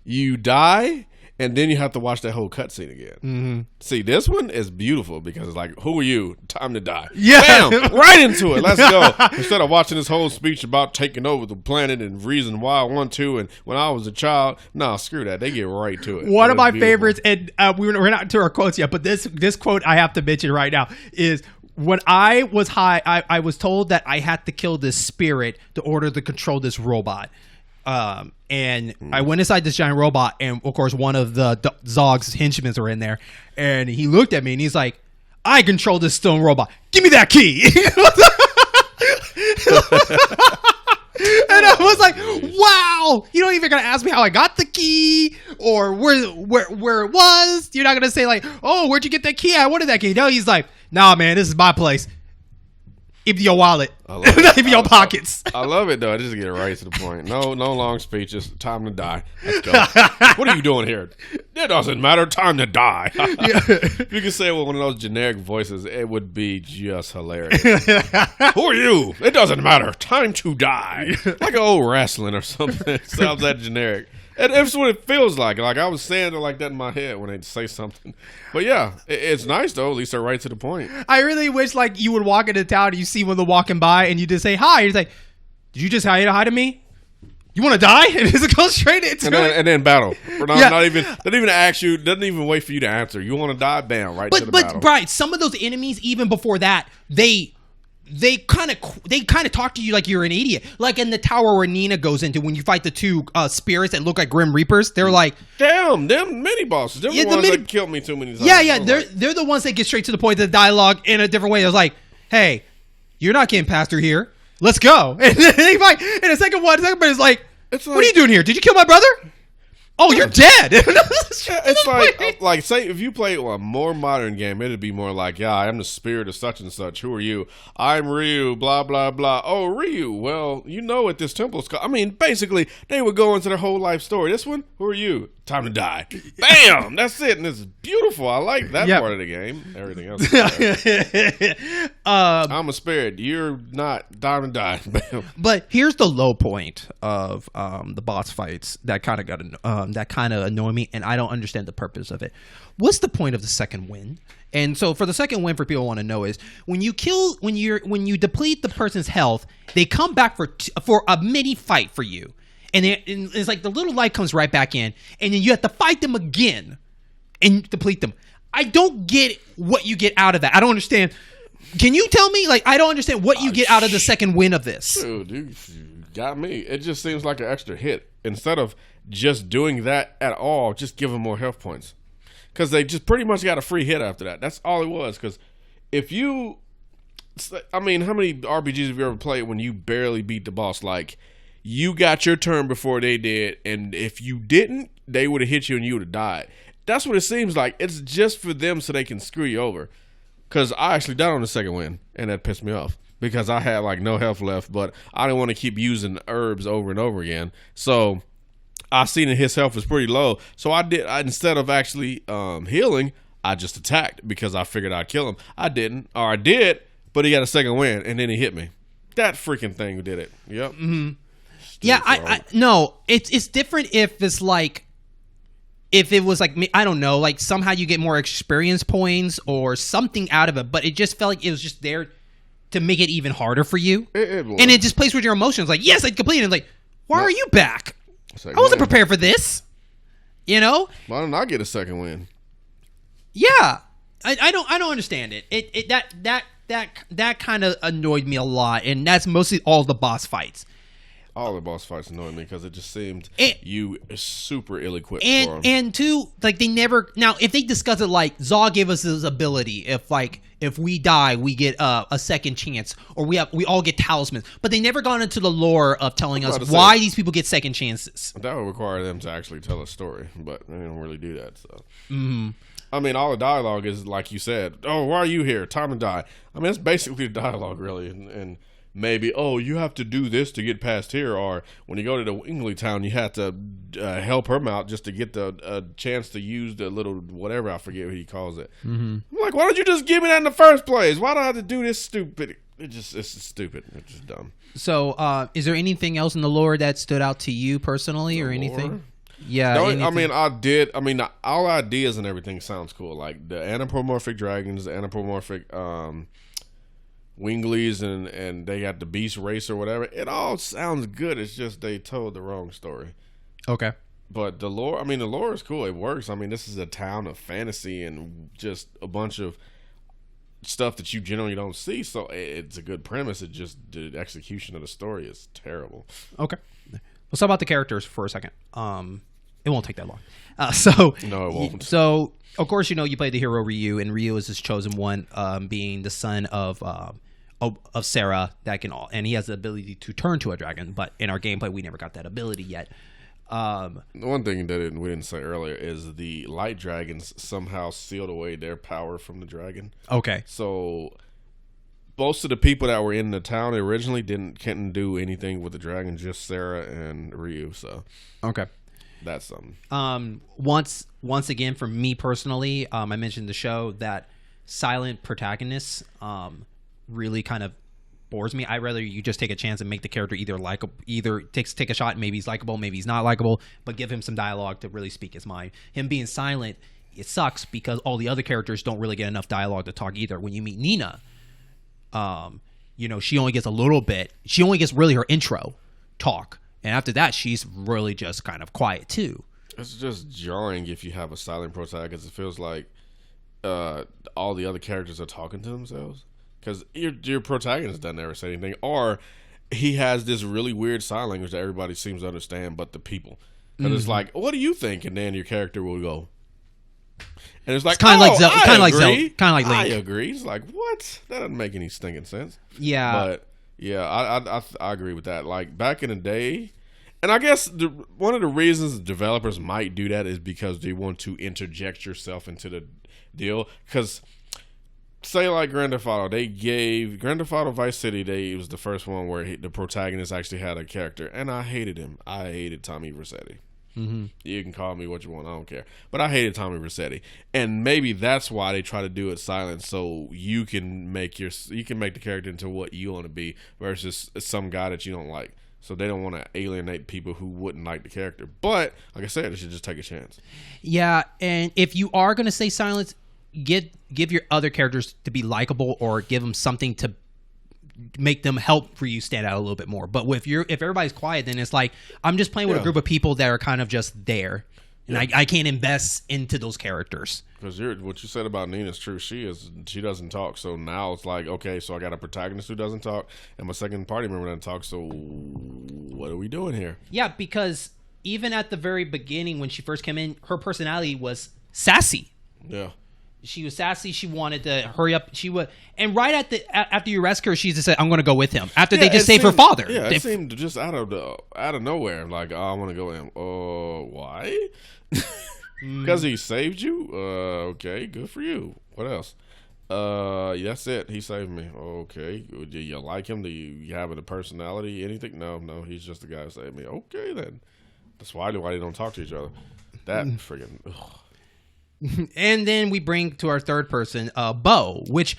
you die and then you have to watch that whole cutscene again. Mm-hmm. See, this one is beautiful because it's like, who are you? Time to die. Yeah. Bam! Right into it. Let's go. Instead of watching this whole speech about taking over the planet and reason why I want to and when I was a child, no, screw that. They get right to it. One of my favorites, and we're not to our quotes yet, but this quote I have to mention right now is, when I was high, I was told that I had to kill this spirit to order to control this robot. And I went inside this giant robot, and of course, one of the Zog's henchmen were in there. And he looked at me and he's like, I control this stone robot. Give me that key. And I was like, wow, you don't even gonna ask me how I got the key or where it was. You're not gonna say like, oh, where'd you get that key? I wanted that key. No, he's like, nah, man, this is my place. Empty your wallet. Empty your pockets. I love it though. I just get right to the point. No long speeches. Time to die. Let's go. What are you doing here? It doesn't matter. Time to die. If you could say one of those generic voices, it would be just hilarious. Who are you? It doesn't matter. Time to die. Like an old wrestling or something. It sounds that generic. And that's what it feels like. Like I was saying it like that in my head when they say something. But yeah, it's nice though. At least they're right to the point. I really wish like you would walk into town and you see one of them walking by and you just say hi. He's like, did you just say hi to me? You want to die? And just go straight into it. And then battle. Not even ask you. Doesn't even wait for you to answer. You want to die? Bam! Right to the battle. Right. Some of those enemies, even before that, they kind of talk to you like you're an idiot. Like in the tower where Nina goes into when you fight the two spirits that look like Grim Reapers. They're like, damn, them mini bosses. They're the ones that killed me too many times. Yeah. They're the ones that get straight to the point of the dialogue in a different way. It was like, hey, you're not getting past her here. Let's go. And then they fight. And the second one is like, what are you doing here? Did you kill my brother? Oh, you're dead. It's like say if you play a more modern game, it'd be more like, yeah, I'm the spirit of such and such. Who are you? I'm Ryu, blah, blah, blah. Oh, Ryu. Well, what this temple's called. I mean, basically, they would go into their whole life story. This one, who are you? Time to die. Bam! That's it. And it's beautiful. I like that part of the game. Everything else. I'm a spirit. You're not. Time to die. Bam. But here's the low point of the boss fights that kind of annoy me, and I don't understand the purpose of it. What's the point of the second win? And so for the second win, for people want to know, is when you deplete the person's health, they come back for a mini fight for you. And it's like the little light comes right back in, and then you have to fight them again and deplete them. I don't get what you get out of that. I don't understand. Can you tell me? Like, I don't understand what you get out of the second win of this. Dude, you got me. It just seems like an extra hit. Instead of just doing that at all, just give them more health points. Because they just pretty much got a free hit after that. That's all it was. Because if you... I mean, how many RPGs have you ever played when you barely beat the boss? Like... You got your turn before they did, and if you didn't, they would have hit you and you would have died. That's what it seems like. It's just for them so they can screw you over. Because I actually died on the second win, and that pissed me off. Because I had like no health left, but I didn't want to keep using herbs over and over again. So I seen that his health was pretty low. So instead of actually healing, I just attacked because I figured I'd kill him. I didn't, or I did, but he got a second win, and then he hit me. That freaking thing did it. Yep. Mm-hmm. Yeah, I no, it's different if it's like, if it was like, I don't know, like somehow you get more experience points or something out of it, but it just felt like it was just there to make it even harder for you. And it just plays with your emotions. Like, yes, I completed. And like, why are you back? I wasn't prepared for this. You know? Why didn't I get a second win? Yeah. I don't understand it. That kind of annoyed me a lot, and that's mostly all the boss fights. All the boss fights annoyed me because it just seemed you super ill-equipped for them. And two, like they never. Now, if they discuss it like Zaw gave us this ability, if we die, we get a second chance, or we all get talismans. But they never gone into the lore of telling us why these people get second chances. That would require them to actually tell a story, but they don't really do that. So. Mm-hmm. I mean, all the dialogue is like you said. Oh, why are you here? Time to die. I mean, it's basically the dialogue, really, and maybe, oh, you have to do this to get past here, or when you go to the Wingley town, you have to help her out just to get the chance to use the little whatever, I forget what he calls it. Mm-hmm. I'm like, why don't you just give me that in the first place? Why do I have to do this stupid? It's stupid. It's just dumb. So, is there anything else in the lore that stood out to you personally, or anything? Yeah, no, I mean, all ideas and everything sounds cool. Like the anthropomorphic dragons, the anthropomorphic Wingleys, and they got the beast race or whatever. It all sounds good. It's just they told the wrong story. Okay. But the lore is cool. It works. I mean, this is a town of fantasy and just a bunch of stuff that you generally don't see. So it's a good premise. It just, the execution of the story is terrible. Okay. Let's talk about the characters for a second. It won't take that long. No, it won't. So, of course, you play the hero Ryu, and Ryu is his chosen one, being the son of Sarah and he has the ability to turn to a dragon. But in our gameplay, we never got that ability yet. The one thing that we didn't say earlier is the light dragons somehow sealed away their power from the dragon. Okay. So most of the people that were in the town originally couldn't do anything with the dragon, just Sarah and Ryu. So okay, that's something. Once again, for me personally, I mentioned the show that silent protagonists really kind of bores me. I'd rather you just take a chance and make the character either take a shot and maybe he's likable, maybe he's not likable, but give him some dialogue to really speak his mind. Him being silent, it sucks because all the other characters don't really get enough dialogue to talk either. When you meet Nina, she only gets a little bit. She only gets really her intro talk, and after that, she's really just kind of quiet too. It's just jarring if you have a silent protagonist. It feels like all the other characters are talking to themselves because your protagonist doesn't ever say anything, or he has this really weird sign language that everybody seems to understand, but the people. And it's like, what do you think? And then your character will go. And it's like, kind of like Link. I agree. It's like, what? That doesn't make any stinking sense. Yeah. But yeah, I agree with that. Like back in the day, and I guess one of the reasons developers might do that is because they want to interject yourself into the deal. Because say like Grand Theft Auto, Grand Theft Auto Vice City. It was the first one where the protagonist actually had a character, and I hated him. I hated Tommy Vercetti. Mm-hmm. You can call me what you want, I don't care. But I hated Tommy Vercetti, and maybe that's why they try to do it silent, so you can make the character into what you want to be versus some guy that you don't like. So they don't want to alienate people who wouldn't like the character. But like I said, they should just take a chance. Yeah, and if you are going to say silence, give your other characters to be likable, or give them something to make them help for you stand out a little bit more. But if everybody's quiet, then it's like I'm just playing with a group of people that are kind of just there, and I can't invest into those characters. Because what you said about Nina is true. She doesn't talk, so now it's like, okay, so I got a protagonist who doesn't talk, and my second party member doesn't talk. So what are we doing here? Yeah, because even at the very beginning when she first came in, her personality was sassy. Yeah. She was sassy. She wanted to hurry up. And right after you rescue her, she just said, "I'm going to go with him." After they just saved her father. Yeah, it seemed just out of nowhere. Like, oh, I want to go in. Why? Because he saved you? Okay, good for you. What else? That's it. He saved me. Okay. Do you like him? Do you have a personality? Anything? No, he's just the guy who saved me. Okay, then. That's why they don't talk to each other. That friggin'... And then we bring to our third person, Bo, which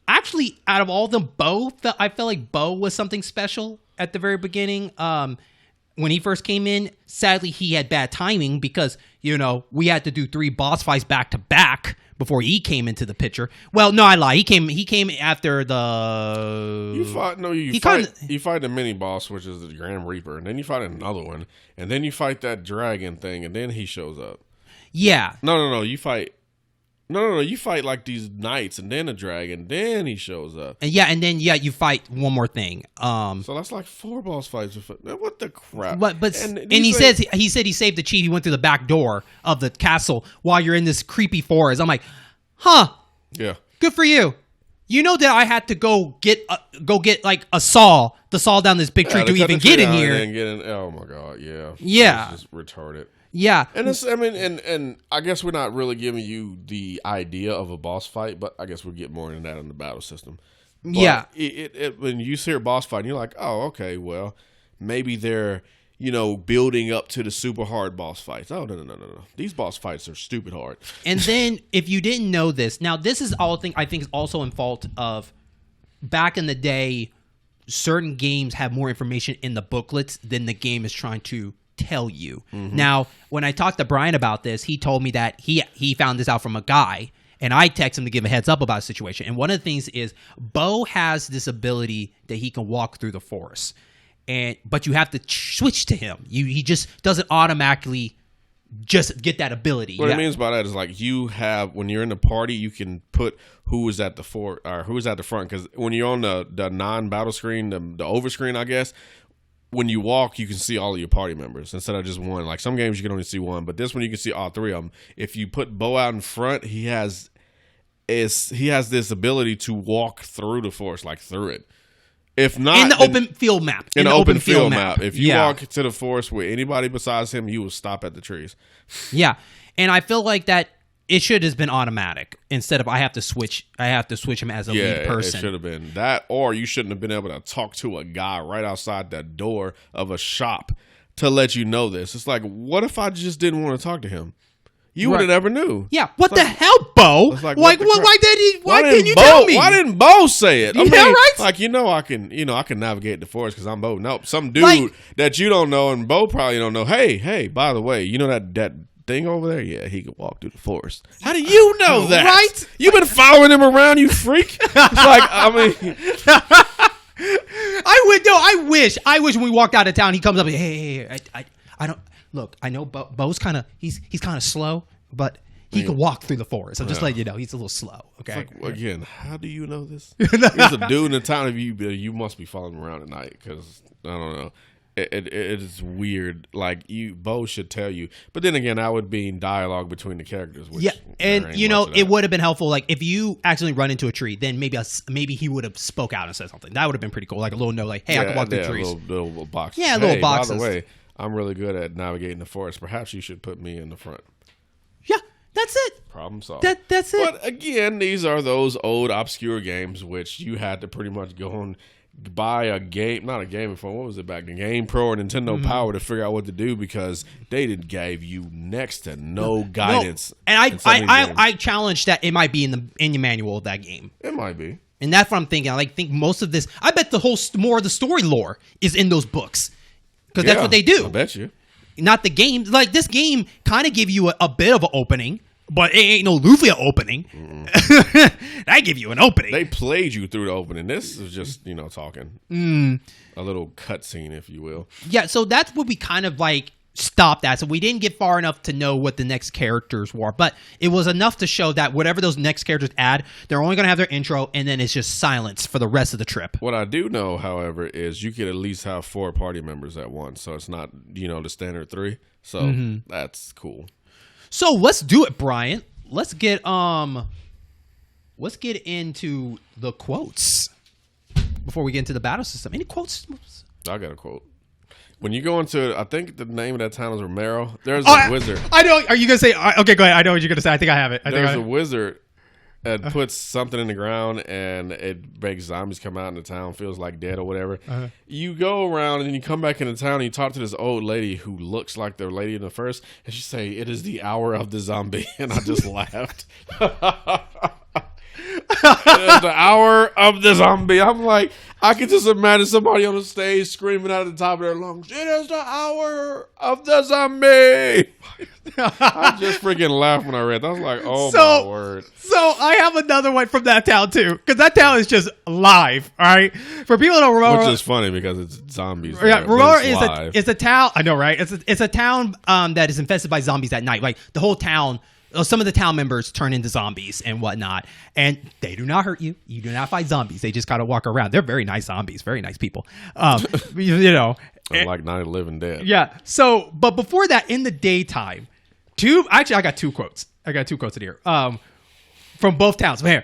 actually, out of all them, I felt like Bo was something special at the very beginning. When he first came in, sadly, he had bad timing because, we had to do 3 boss fights back to back before he came into the picture. Well, no, I lie. He came after the... You fight the mini boss, which is the Grim Reaper, and then you fight another one, and then you fight that dragon thing, and then he shows up. Yeah. No, you fight... No, you fight like these knights and then a dragon, then he shows up. And then you fight one more thing. So that's like 4 boss fights. What the crap? But he said he saved the cheat. He went through the back door of the castle while you're in this creepy forest. I'm like, huh? Yeah. Good for you. You know that I had to go get like a saw, the saw down this big tree to even get in here. Oh my god, yeah. Yeah. It's just retarded. Yeah. And and I guess we're not really giving you the idea of a boss fight, but I guess we'll get more into that in the battle system. But yeah. When you hear a boss fight, you're like, oh, okay, well, maybe they're, building up to the super hard boss fights. Oh, no. These boss fights are stupid hard. And then if you didn't know this, now this is all I think is also in fault of back in the day, certain games have more information in the booklets than the game is trying to tell you. Mm-hmm. Now, when I talked to Brian about this, he told me that he found this out from a guy, and I texted him to give a heads up about the situation. And one of the things is Bo has this ability that he can walk through the forest, but you have to switch to him. He just doesn't automatically just get that ability. What it means by that is like when you're in the party, you can put who is at the fort or who is at the front, because when you're on the non-battle screen, the over screen, I guess. When you walk, you can see all of your party members instead of just one. Like some games, you can only see one, but this one you can see all 3 of them. If you put Bo out in front, he has this ability to walk through the forest, like through it. If not, in the open field map. In the open field map. If you walk to the forest with anybody besides him, you will stop at the trees. Yeah, and I feel like that it should have been automatic instead of I have to switch him as a lead person. It should have been that, or you shouldn't have been able to talk to a guy right outside the door of a shop to let you know this. It's like, what if I just didn't want to talk to him? You would have never knew. Yeah. What the hell, Bo? Like why didn't you tell me? Why didn't Bo say it? Right? Like, I can navigate the forest because I'm Bo. Nope. Some dude that you don't know and Bo probably don't know. Hey, by the way, you know that thing over there? Yeah, he could walk through the forest. How do you know that? Right? You've been following him around, you freak. It's like, I wish when we walked out of town, he comes up and hey, I don't look. I know Bo's kind of he's kind of slow, but he can walk through the forest. I'm just letting you know he's a little slow. Okay. Again, how do you know this? There's a dude in the town of you must be following him around at night because I don't know. It is weird. Like Bo should tell you, but then again, that would be dialogue between the characters. Which and it would have been helpful. Like if you accidentally run into a tree, then maybe he would have spoke out and said something. That would have been pretty cool. Like a little note, like, "Hey, I can walk through trees." Little boxes. Yeah, little boxes. By the way, I'm really good at navigating the forest. Perhaps you should put me in the front. Yeah, that's it. Problem solved. That's it. But again, these are those old obscure games which you had to pretty much go and buy a game, not a gaming phone. What was it back then? Game Pro or Nintendo Power to figure out what to do because they didn't gave you next to no guidance. No. And I challenge that it might be in the manual of that game. It might be. And that's what I'm thinking. I think most of this. I bet the whole more of the story lore is in those books because that's what they do. I bet you. Not the game. Like this game kind of give you a bit of an opening. But it ain't no Lufia opening. They give you an opening. They played you through the opening. This is just, talking. A little cutscene, if you will. Yeah, so that's what we kind of stopped at. So we didn't get far enough to know what the next characters were. But it was enough to show that whatever those next characters add, they're only going to have their intro, and then it's just silence for the rest of the trip. What I do know, however, is you could at least have 4 party members at once. So it's not, the standard 3. So that's cool. So let's do it, Brian. Let's get into the quotes before we get into the battle system. Any quotes? I got a quote. When you go into, I think the name of that town is Romero. There's a wizard. I know. Are you gonna say? Okay, go ahead. I know what you're gonna say. I think I have it. There's a wizard that puts something in the ground and it makes zombies come out in the town. Feels like dead or whatever. You go around and then you come back into town and you talk to this old lady who looks like the lady in the first, and she say, "It is the hour of the zombie," and I just laughed. It's the hour of the zombie. I'm like, I can just imagine somebody on the stage screaming out at the top of their lungs, "It is the hour of the zombie." I just freaking laughed when I read that. I was like, oh my word. So I have another one from that town too, because that town is just live. All right, for people who don't remember, which is funny because it's zombies. Yeah, Aurora is a town. I know, right? It's a town that is infested by zombies at night. Like the whole town. Some of the town members turn into zombies and whatnot, and they do not hurt you. You do not fight zombies. They just kind of walk around. They're very nice zombies, very nice people. You know, like Night of the Living Dead. Yeah. So, but before that, in the daytime, I got two quotes. I got two quotes in here from both towns. Man,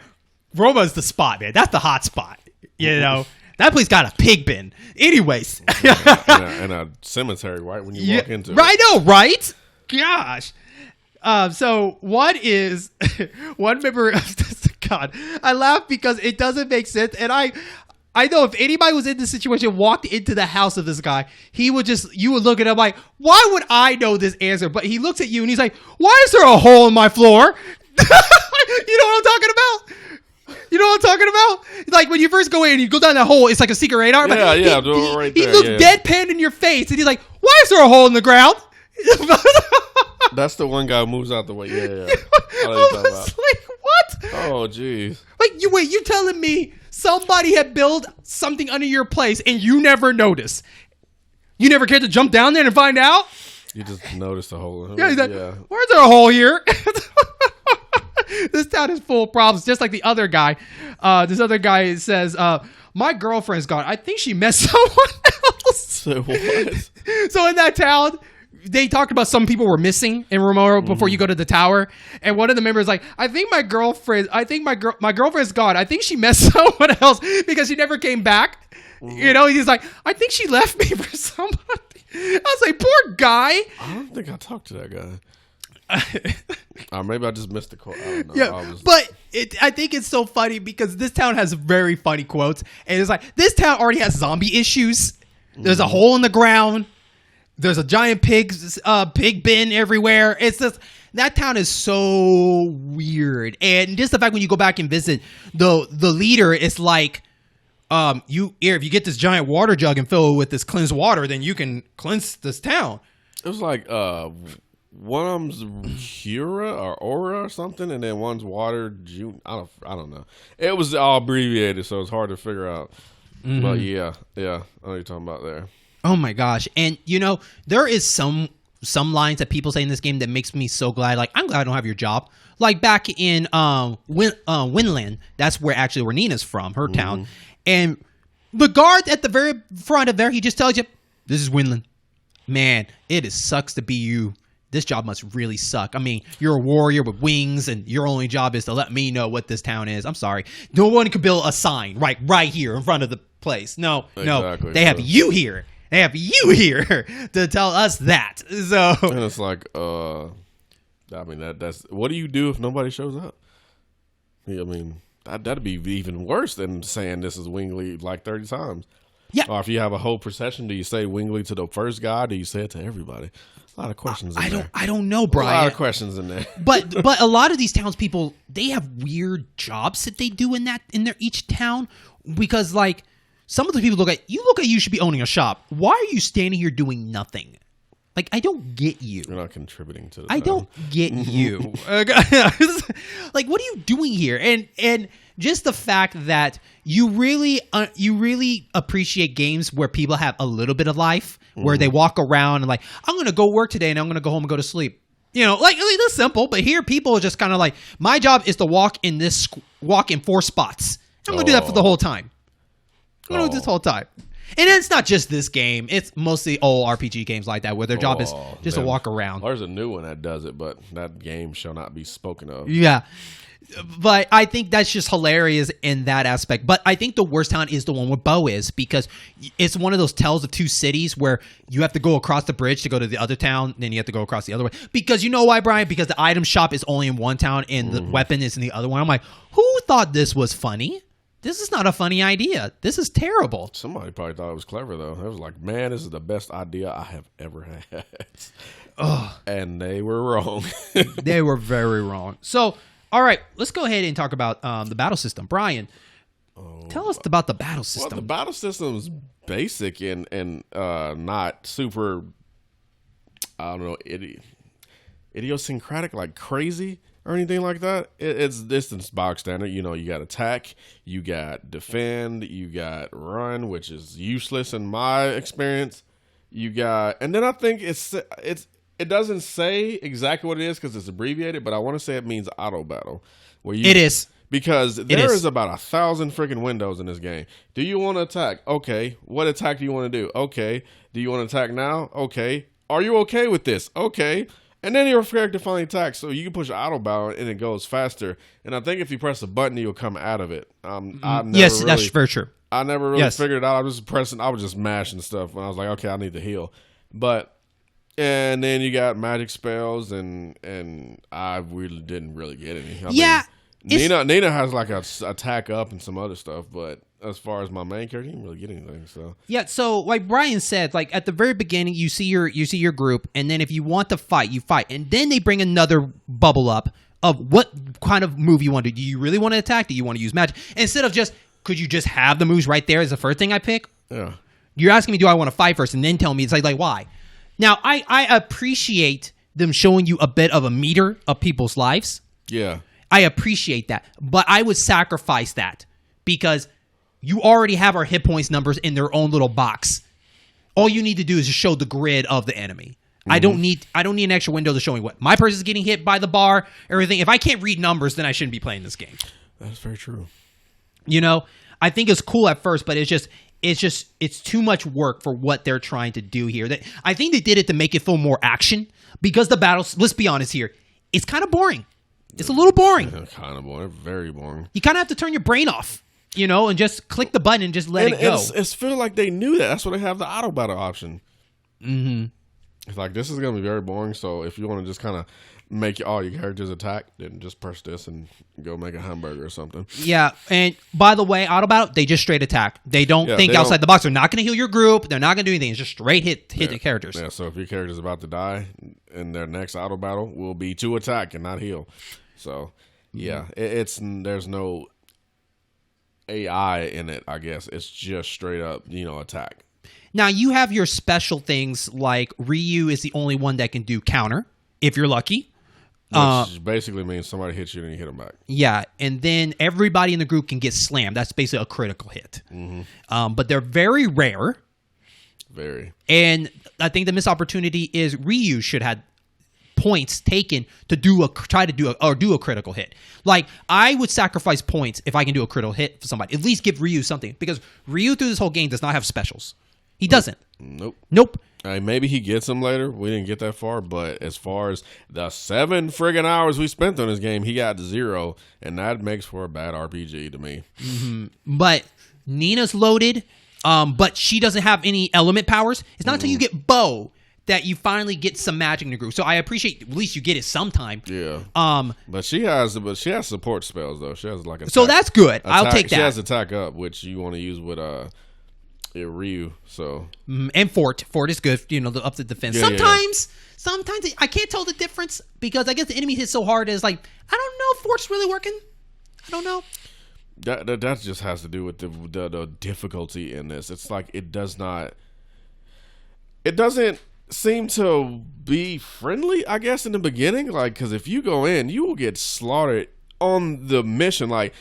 Roma is the spot, man. That's the hot spot. You know. That place got a pig bin. Anyways. and a cemetery, right? When you walk into it. I know, right? Gosh. So one is one member of God. I laugh because it doesn't make sense, and I know if anybody was in this situation, walked into the house of this guy, you would look at him like, why would I know this answer? But he looks at you and he's like, why is there a hole in my floor? You know what I'm talking about? You know what I'm talking about? Like when you first go in, you go down that hole, it's like a secret radar. Yeah, He looks deadpan in your face, and he's like, why is there a hole in the ground? That's the one guy who moves out the way. Yeah. I was like, what? Oh, jeez. Like, you telling me somebody had built something under your place and you never noticed? You never cared to jump down there and find out? You just noticed the hole. Yeah, he's like, where's there a hole here? This town is full of problems, just like the other guy. This other guy says, my girlfriend's gone. I think she met someone else. So what? So in that town, they talked about some people were missing in Romero before you go to the tower, and one of the members like, I think my girlfriend's gone. I think she met someone else because she never came back. You know, he's like, I think she left me for somebody. I was like, poor guy. I don't think I talked to that guy. Or maybe I just missed the quote. I don't know. Yeah, but I think it's so funny because this town has very funny quotes, and it's like this town already has zombie issues. There's a hole in the ground. There's a giant pig bin everywhere. It's just that town is so weird, and just the fact when you go back and visit the leader, it's like, if you get this giant water jug and fill it with this cleansed water, then you can cleanse this town. It was like one of them's Hura or Aura or something, and then one's Water June. I don't know. It was all abbreviated, so it's hard to figure out. But yeah, I know what you're talking about there. Oh my gosh. And you know, there is some lines that people say in this game that makes me so glad. Like, I'm glad I don't have your job. Like back in Winland, that's where Nina's from, her town. And the guard at the very front of there, he just tells you, this is Winland. Man, sucks to be you. This job must really suck. I mean, you're a warrior with wings, and your only job is to let me know what this town is. I'm sorry. No one could build a sign right here in front of the place. No. They have you here. They have you here to tell us that. So and it's like, I mean, that's what do you do if nobody shows up? I mean, that'd be even worse than saying this is Wingley like 30 times. Yeah. Or if you have a whole procession, do you say Wingley to the first guy? Do you say it to everybody? A lot of questions in there. I don't know, Brian. A lot of questions in there. But a lot of these townspeople, they have weird jobs that they do in their each town, because like some of the people look at you should be owning a shop. Why are you standing here doing nothing? Like, I don't get you. You're not contributing to the I don't get you. Like, what are you doing here? And just the fact that you really appreciate games where people have a little bit of life, where they walk around and like, I'm going to go work today and I'm going to go home and go to sleep. You know, like, it's simple. But here, people are just kind of like, my job is to walk in 4 spots. I'm going to do that for the whole time. I'm going to do this whole time. And it's not just this game. It's mostly old RPG games like that where their job is just to walk around. There's a new one that does it, but that game shall not be spoken of. Yeah. But I think that's just hilarious in that aspect. But I think the worst town is the one where Bo is, because it's one of those tales of two cities where you have to go across the bridge to go to the other town, then you have to go across the other way. Because you know why, Brian? Because the item shop is only in one town and the weapon is in the other one. I'm like, who thought this was funny? This is not a funny idea. This is terrible. Somebody probably thought it was clever, though. It was like, man, this is the best idea I have ever had. And they were wrong. They were very wrong. So, all right, let's go ahead and talk about the battle system. Brian, tell us about the battle system. Well, the battle system is basic and not super, I don't know, idiosyncratic, like crazy or anything like that. It's distance box standard. You know, you got attack, you got defend, you got run, which is useless in my experience. You got, and then I think it doesn't say exactly what it is because it's abbreviated, but I want to say it means auto battle. It is. Because there is about 1,000 freaking windows in this game. Do you want to attack? Okay. What attack do you want to do? Okay. Do you want to attack now? Okay. Are you okay with this? Okay. And then your character finally attacks, so you can push auto battle and it goes faster. And I think if you press a button, you'll come out of it. That's very true. I never really figured it out. I was just pressing, I was just mashing stuff when I was like, okay, I need to heal. And then you got magic spells, and I really didn't really get any. Nina has like a attack up and some other stuff, but as far as my main character, he didn't really get anything. So like Brian said, like at the very beginning, you see your group, and then if you want to fight, you fight, and then they bring another bubble up of what kind of move you want to do. Do you really want to attack? Do you want to use magic? Instead of just, could you just have the moves right there as the first thing I pick? Yeah. You're asking me, do I want to fight first, and then tell me? It's like why? Now I appreciate them showing you a bit of a meter of people's lives. Yeah. I appreciate that, but I would sacrifice that because you already have our hit points numbers in their own little box. All you need to do is just show the grid of the enemy. Mm-hmm. I don't need an extra window to show me what my person is getting hit by the bar, everything. If I can't read numbers, then I shouldn't be playing this game. That's very true. You know, I think it's cool at first, but it's too much work for what they're trying to do here. I think they did it to make it feel more action because the battles, let's be honest here, it's kind of boring. It's a little boring. Kind of boring. Very boring. You kind of have to turn your brain off, you know, and just click the button and just let it go. It's feel like they knew that. That's why they have the auto battle option. Mm-hmm. It's like, this is going to be very boring, so if you want to just kind of make all your characters attack, then just press this and go make a hamburger or something. Yeah, and by the way, auto battle, they just straight attack. They don't think outside the box. They're not going to heal your group. They're not going to do anything. It's just straight hit the characters. Yeah, so if your character's about to die, and their next auto battle will be to attack and not heal. So, yeah, there's no AI in it, I guess. It's just straight up, attack. Now, you have your special things like Ryu is the only one that can do counter, if you're lucky. Which basically means somebody hits you and you hit them back. Yeah, and then everybody in the group can get slammed. That's basically a critical hit. Mm-hmm. But they're very rare. Very. And I think the missed opportunity is Ryu should have points taken to do a critical hit. Like, I would sacrifice points if I can do a critical hit for somebody. At least give Ryu something, because Ryu through this whole game does not have specials. He doesn't. Nope. Maybe he gets them later. We didn't get that far, but as far as the 7 friggin' hours we spent on this game, he got 0, and that makes for a bad RPG to me. Mm-hmm. But Nina's loaded, but she doesn't have any element powers. It's not until you get Bo that you finally get some magic in the group. So I appreciate at least you get it sometime. Yeah. But she has support spells though. She has like a so that's good. I'll take that. She has attack up, which you want to use with Ryu. So and Fort is good. Up to defense. Sometimes I can't tell the difference because I guess the enemy hits so hard. It's like I don't know if Fort's really working. I don't know. That just has to do with the difficulty in this. It's like it doesn't seem to be friendly, I guess, in the beginning. Like, because if you go in, you will get slaughtered on the mission. Like,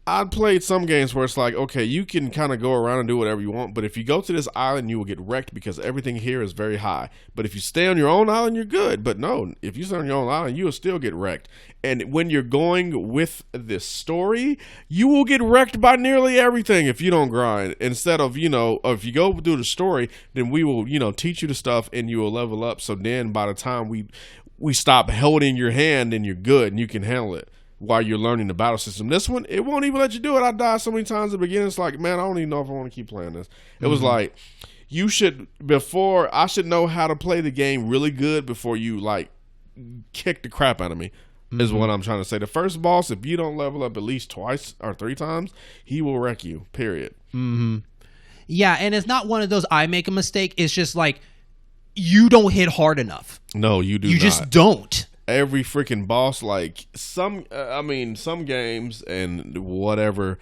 I played some games where it's like, okay, you can kind of go around and do whatever you want, but if you go to this island, you will get wrecked because everything here is very high. But if you stay on your own island, you're good. But no, if you stay on your own island, you will still get wrecked. And when you're going with this story, you will get wrecked by nearly everything if you don't grind. Instead of, if you go through the story, then we will, teach you the stuff and you will level up. So then by the time we stop holding your hand, and you're good and you can handle it while you're learning the battle system. This one, it won't even let you do it. I died so many times at the beginning. It's like, man, I don't even know if I want to keep playing this. It was like, I should know how to play the game really good before you like kick the crap out of me, is what I'm trying to say. The first boss, if you don't level up at least twice or 3 times, he will wreck you, period. Yeah, and it's not one of those I make a mistake. It's just like, you don't hit hard enough. No, you do not. You just don't. Every freaking boss, like some games and whatever,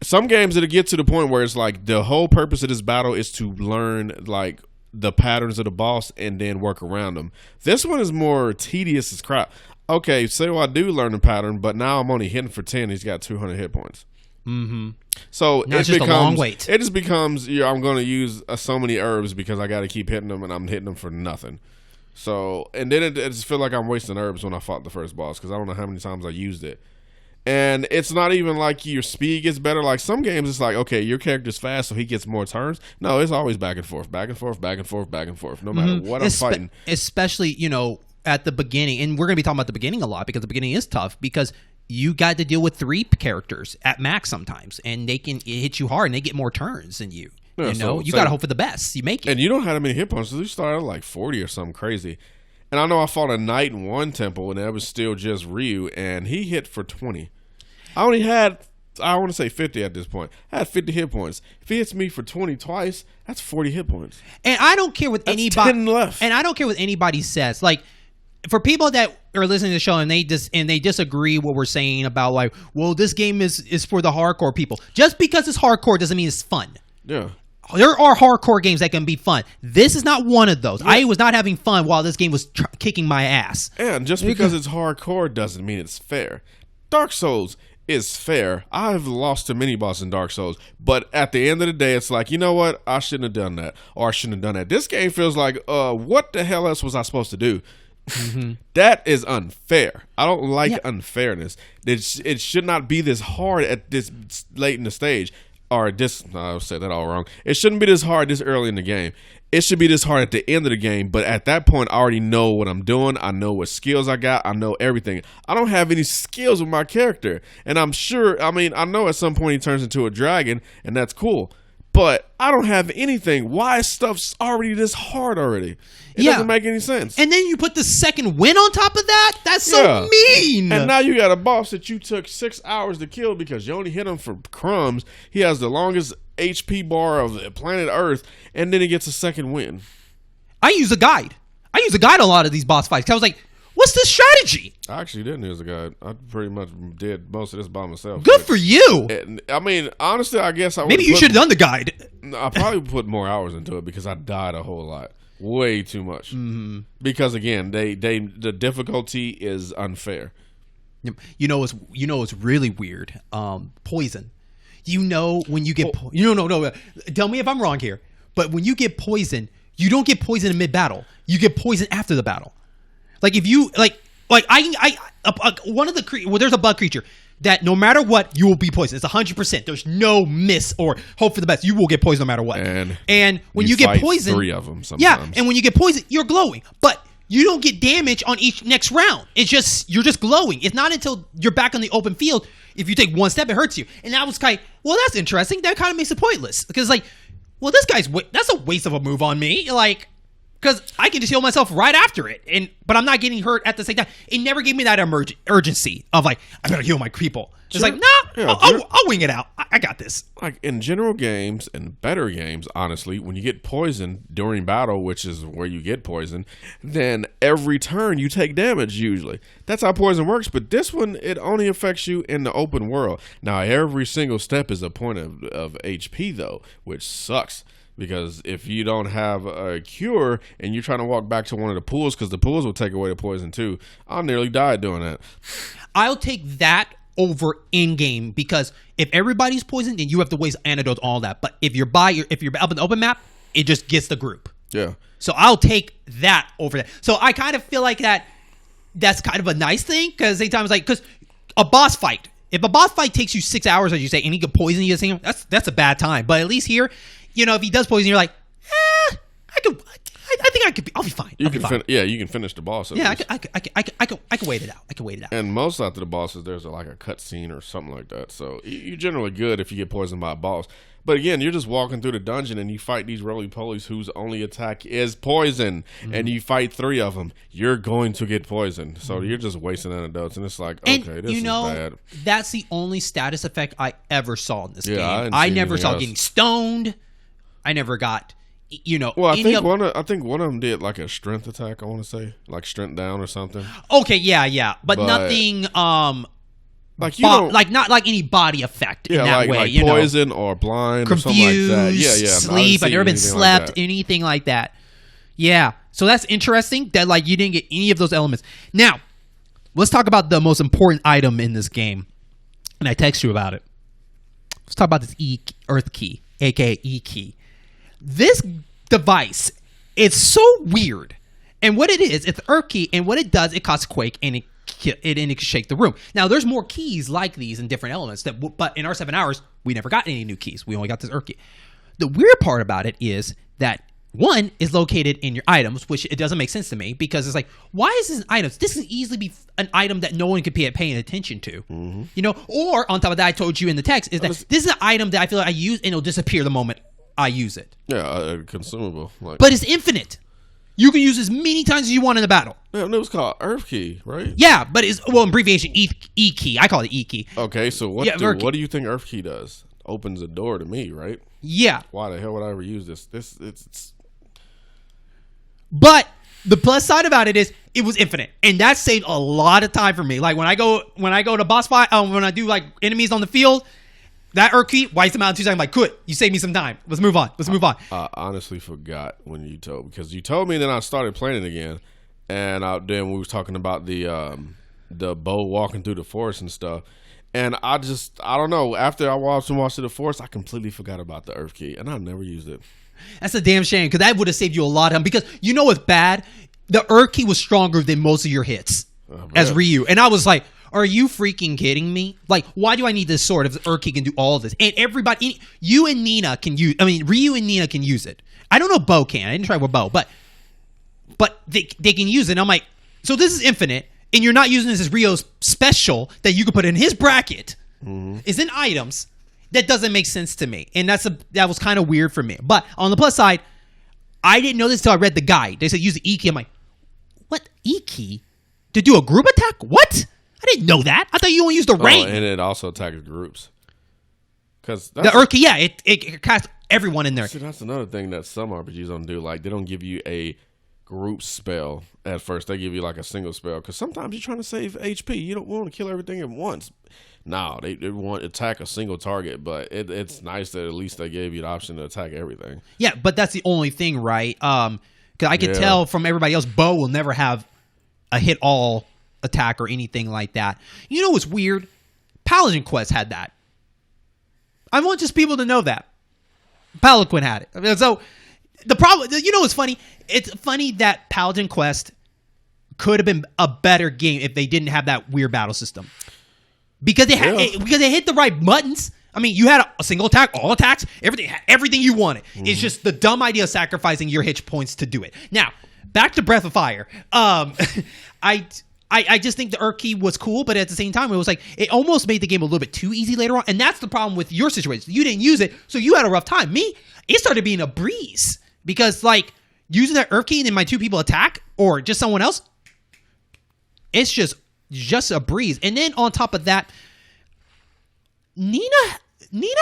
some games it'll get to the point where it's like the whole purpose of this battle is to learn like the patterns of the boss and then work around them. This one is more tedious as crap. Okay, so I do learn the pattern, but now I'm only hitting for 10. He's got 200 hit points. So now it's just a long wait. It just becomes, I'm going to use so many herbs because I got to keep hitting them, and I'm hitting them for nothing. So, and then it just feel like I'm wasting herbs when I fought the first boss because I don't know how many times I used it. And it's not even like your speed gets better. Like some games, it's like, okay, your character's fast, so he gets more turns. No, it's always back and forth, back and forth, back and forth, back and forth, no matter what I'm fighting. Especially, at the beginning, and we're going to be talking about the beginning a lot because the beginning is tough because you got to deal with 3 characters at max sometimes, and they can hit you hard and they get more turns than you. Yeah, you got to hope for the best. You make it. And you don't have that many hit points. So you started at like 40 or something crazy. And I know I fought a knight in one temple, and that was still just Ryu, and he hit for 20. I only had, I want to say 50 at this point. I had 50 hit points. If he hits me for 20 twice, that's 40 hit points. And I don't care what anybody 10 left. And I don't care what anybody says. Like, for people that are listening to the show and they disagree what we're saying about like, well, this game is for the hardcore people. Just because it's hardcore doesn't mean it's fun. Yeah. There are hardcore games that can be fun. This is not one of those. Yeah. I was not having fun while this game was kicking my ass. And just because it's hardcore doesn't mean it's fair. Dark Souls is fair. I've lost to many bosses in Dark Souls, but at the end of the day, it's like, you know what? I shouldn't have done that, or I shouldn't have done that. This game feels like, what the hell else was I supposed to do? That is unfair. I don't like unfairness. It should not be this hard at this late in the stage. Or this, I said that all wrong. It shouldn't be this hard this early in the game. It should be this hard at the end of the game. But at that point, I already know what I'm doing. I know what skills I got. I know everything. I don't have any skills with my character. And I'm sure, I know at some point he turns into a dragon, and that's cool. But I don't have anything. Why is stuff already this hard already? It doesn't make any sense. And then you put the second win on top of that? That's so mean. And now you got a boss that you took 6 hours to kill because you only hit him for crumbs. He has the longest HP bar of the planet Earth, and then he gets a second win. I use a guide. On a lot of these boss fights. I was like, what's the strategy? I actually didn't use a guide. I pretty much did most of this by myself. Good for you. Honestly, I guess maybe you should have done the guide. I probably put more hours into it because I died a whole lot. Way too much. Because again, the difficulty is unfair. You know what's really weird? Poison. When you get no. Tell me if I'm wrong here. But when you get poison, you don't get poison in mid battle. You get poison after the battle. Like if you there's a bug creature that no matter what you will be poisoned. It's 100%. There's no miss or hope for the best. You will get poisoned no matter what. And when you get poisoned, 3 of them sometimes. Yeah, and when you get poisoned, you're glowing, but you don't get damage on each next round. You're just glowing. It's not until you're back on the open field. If you take one step, it hurts you. And I was kind of, well, that's interesting. That kind of makes it pointless because this guy's that's a waste of a move on me. Because I can just heal myself right after it, but I'm not getting hurt at the same time. It never gave me that urgency of I gotta heal my people. It's like, I'll wing it out. I got this. Like in general games and better games, honestly, when you get poisoned during battle, which is where you get poisoned, then every turn you take damage usually. That's how poison works. But this one, it only affects you in the open world. Now, every single step is a point of HP though, which sucks. Because if you don't have a cure and you're trying to walk back to one of the pools, because the pools will take away the poison too. I nearly died doing that. I'll take that over in game, because if everybody's poisoned, then you have to waste antidotes, all that. But if you're up in the open map, it just gets the group. Yeah. So I'll take that over that. So I kind of feel like that's kind of a nice thing, because sometimes because a boss fight, if a boss fight takes you 6 hours, as you say, and he can poison you, that's a bad time. But at least here, if he does poison, you're like, I think I'll be fine. You can finish the boss. Yeah, I can wait it out. And most after the bosses, there's like a cut scene or something like that. So you're generally good if you get poisoned by a boss. But again, you're just walking through the dungeon and you fight these roly-polies whose only attack is poison, and you fight 3 of them. You're going to get poisoned. So you're just wasting antidotes, and it's like, okay, this is bad. That's the only status effect I ever saw in this game. I never saw getting stoned. I never got... Well, I think one of them did like a strength attack. I want to say like strength down or something. Okay, yeah, but nothing. Like not like any body effect in that way. Like poison or blind confused, or something like that. Yeah. Sleep. I've never been slept. Like anything like that. Yeah. So that's interesting that you didn't get any of those elements. Now, let's talk about the most important item in this game, and I text you about it. Let's talk about this Earth Key, aka E Key. This device, it's so weird. And what it is, it's Earth Key, and what it does, it causes quake, and it can shake the room. Now, there's more keys like these in different elements, but in our 7 hours, we never got any new keys. We only got this Earth Key. The weird part about it is that one is located in your items, which it doesn't make sense to me, because it's like, why is this an item? This could easily be an item that no one could be paying attention to. Or on top of that, I told you in the text, is that this is an item that I feel like I use, and it'll disappear the moment I use it. Yeah, consumable. But it's infinite. You can use as many times as you want in the battle. Yeah, it was called Earth Key, right? Yeah, but it's abbreviation E Key. I call it E Key. Okay, so what do you think Earth Key does? Opens a door to me, right? Yeah. Why the hell would I ever use this? It's. But the plus side about it is it was infinite, and that saved a lot of time for me. Like when I go to boss fight, when I do like enemies on the field. That Earth Key wipes them out in 2 seconds. I'm like, good. You saved me some time. Let's move on. I honestly forgot when you told me, then I started playing it again, and then we were talking about the bow walking through the forest and stuff, and I don't know. After I watched through the forest, I completely forgot about the Earth Key, and I never used it. That's a damn shame, because that would have saved you a lot of time. Because what's bad? The Earth Key was stronger than most of your hits as Ryu, and I was like, are you freaking kidding me? Like, why do I need this sword if Earth Key can do all of this? And everybody, Ryu and Nina can use it. I don't know Bo can. I didn't try with Bo, but they can use it. And I'm like, so this is infinite, and you're not using this as Ryo's special that you could put in his bracket. Is in items. That doesn't make sense to me, and that was kind of weird for me. But on the plus side, I didn't know this until I read the guide. They said use the E Key. I'm like, what E Key to do a group attack? What? I didn't know that. I thought you only used the range. And it also attacks groups. Because the Earth Key, yeah, it casts everyone in there. See, that's another thing that some RPGs don't do. Like, they don't give you a group spell at first. They give you like a single spell. Because sometimes you're trying to save HP. You don't want to kill everything at once. No, they want to attack a single target. But it's nice that at least they gave you the option to attack everything. Yeah, but that's the only thing, right? Because I can tell from everybody else, Bo will never have a hit all attack or anything like that. You know what's weird? Paladin Quest had that. I want just people to know that. Paladin had it. So the problem, what's funny? It's funny that Paladin Quest could have been a better game if they didn't have that weird battle system. Because they hit the right buttons. I mean, you had a single attack, all attacks, everything you wanted. It's just the dumb idea of sacrificing your hit points to do it. Now, back to Breath of Fire. I just think the Earth Key was cool, but at the same time, it was like, it almost made the game a little bit too easy later on. And that's the problem with your situation. You didn't use it, so you had a rough time. Me, it started being a breeze. Because, using that Earth Key and then my 2 people attack, or just someone else, it's just a breeze. And then on top of that, Nina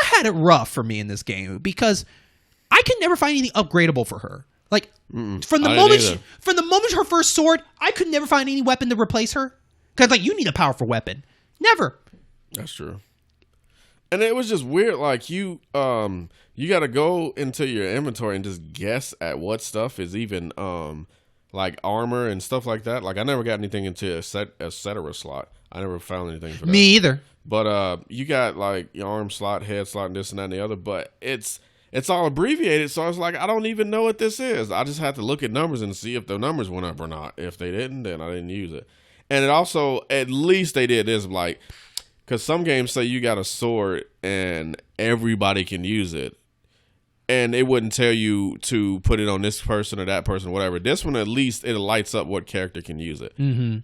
had it rough for me in this game, because I could never find anything upgradable for her. From the moment her first sword, I could never find any weapon to replace her. Because you need a powerful weapon. Never. That's true. And it was just weird. You got to go into your inventory and just guess at what stuff is even like armor and stuff like that. Like I never got anything into a cetera slot. I never found anything for that. Me either. But you got like your arm slot, head slot, and this and that and the other. But it's all abbreviated, so it's like I don't even know what this is. I just had to look at numbers and see if the numbers went up or not. If they didn't, then I didn't use it. And it also, at least they did this, like, because some games say you got a sword and everybody can use it, and it wouldn't tell you to put it on this person or that person or whatever. This one, at least, it lights up what character can use it. Mm-hmm.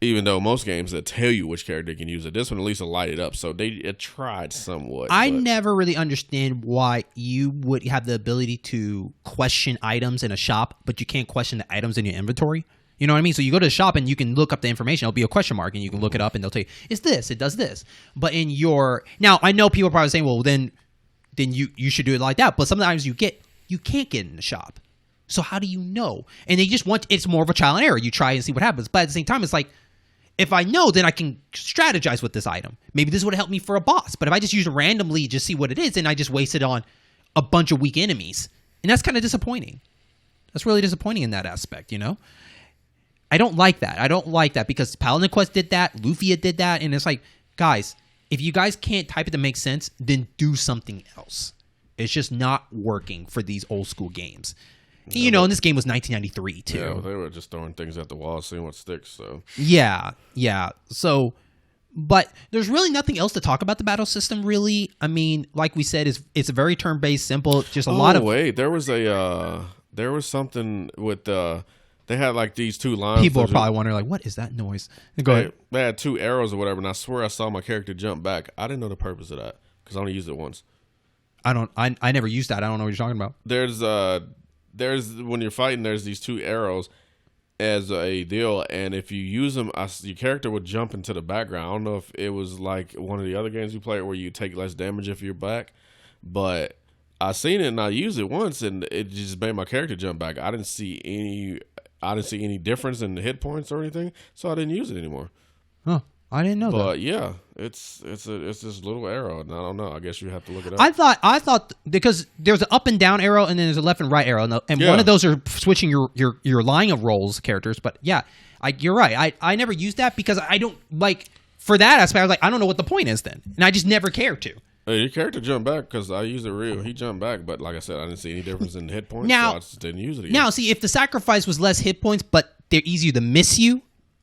Even though most games that tell you which character can use it, this one at least will light it up. So it tried somewhat. I never really understand why you would have the ability to question items in a shop, but you can't question the items in your inventory. You know what I mean? So you go to the shop and you can look up the information. It'll be a question mark, and you can look it up, and they'll tell you it's this, it does this. But in your now, I know people are probably saying, well, then you should do it like that. But sometimes you can't get in the shop. So how do you know? And they just it's more of a trial and error. You try and see what happens. But at the same time, it's like, if I know, then I can strategize with this item. Maybe this would help me for a boss. But if I just use it randomly, just see what it is, then I just waste it on a bunch of weak enemies. And that's kind of disappointing. That's really disappointing in that aspect, you know? I don't like that. I don't like that because Paladin Quest did that, Lufia did that, and it's like, guys, if you guys can't type it to make sense, then do something else. It's just not working for these old school games. You know, and this game was 1993 too. Yeah, well, they were just throwing things at the wall, seeing what sticks. So yeah. So, but there's really nothing else to talk about the battle system. Really, I mean, like we said, it's a very turn based, simple. Just a lot of. Wait, there was something with they had like these two lines. People are probably wondering, like, what is that noise? Go ahead. They had two arrows or whatever, and I swear I saw my character jump back. I didn't know the purpose of that because I only used it once. I never used that. I don't know what you're talking about. There's when you're fighting, there's these two arrows as a deal, and if you use them, your character would jump into the background. I don't know if it was like one of the other games you played where you take less damage if you're back, but I seen it and I used it once, and it just made my character jump back. I didn't see any difference in the hit points or anything, so I didn't use it anymore. Huh. I didn't know that. But yeah, it's this little arrow, and I don't know. I guess you have to look it up. I thought because there's an up and down arrow, and then there's a left and right arrow, and one of those are switching your line of roles characters. But yeah, you're right. I never used that because I don't like for that aspect. I was like, I don't know what the point is then, and I just never cared to. Hey, your character jumped back because I used it real. He jumped back, but like I said, I didn't see any difference in the hit points. Now, so I just didn't use it again. Now, see, if the sacrifice was less hit points, but they're easier to miss you,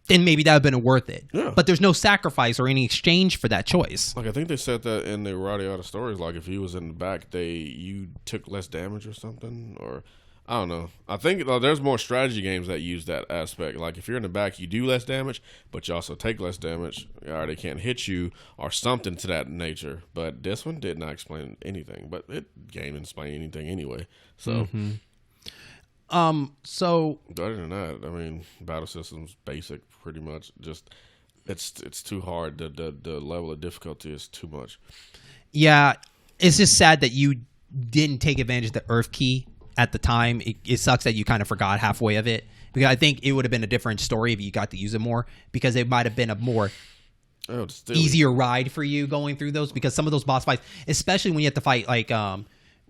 then maybe that would have been worth it. Yeah. But there's no sacrifice or any exchange for that choice. Like I think they said that in the Radiata stories. Like if he was in the back, you took less damage or something, or I don't know. I think there's more strategy games that use that aspect. Like if you're in the back, you do less damage, but you also take less damage, or they can't hit you, or something to that nature. But this one did not explain anything. But game didn't explain anything anyway. So. Mm-hmm. So other than that, I mean, battle system's basic, pretty much. Just it's too hard. The level of difficulty is too much. Yeah, it's just sad that you didn't take advantage of the Earth key at the time. It sucks that you kind of forgot halfway of it because I think it would have been a different story if you got to use it more because it might have been a more easier ride for you going through those because some of those boss fights, especially when you have to fight like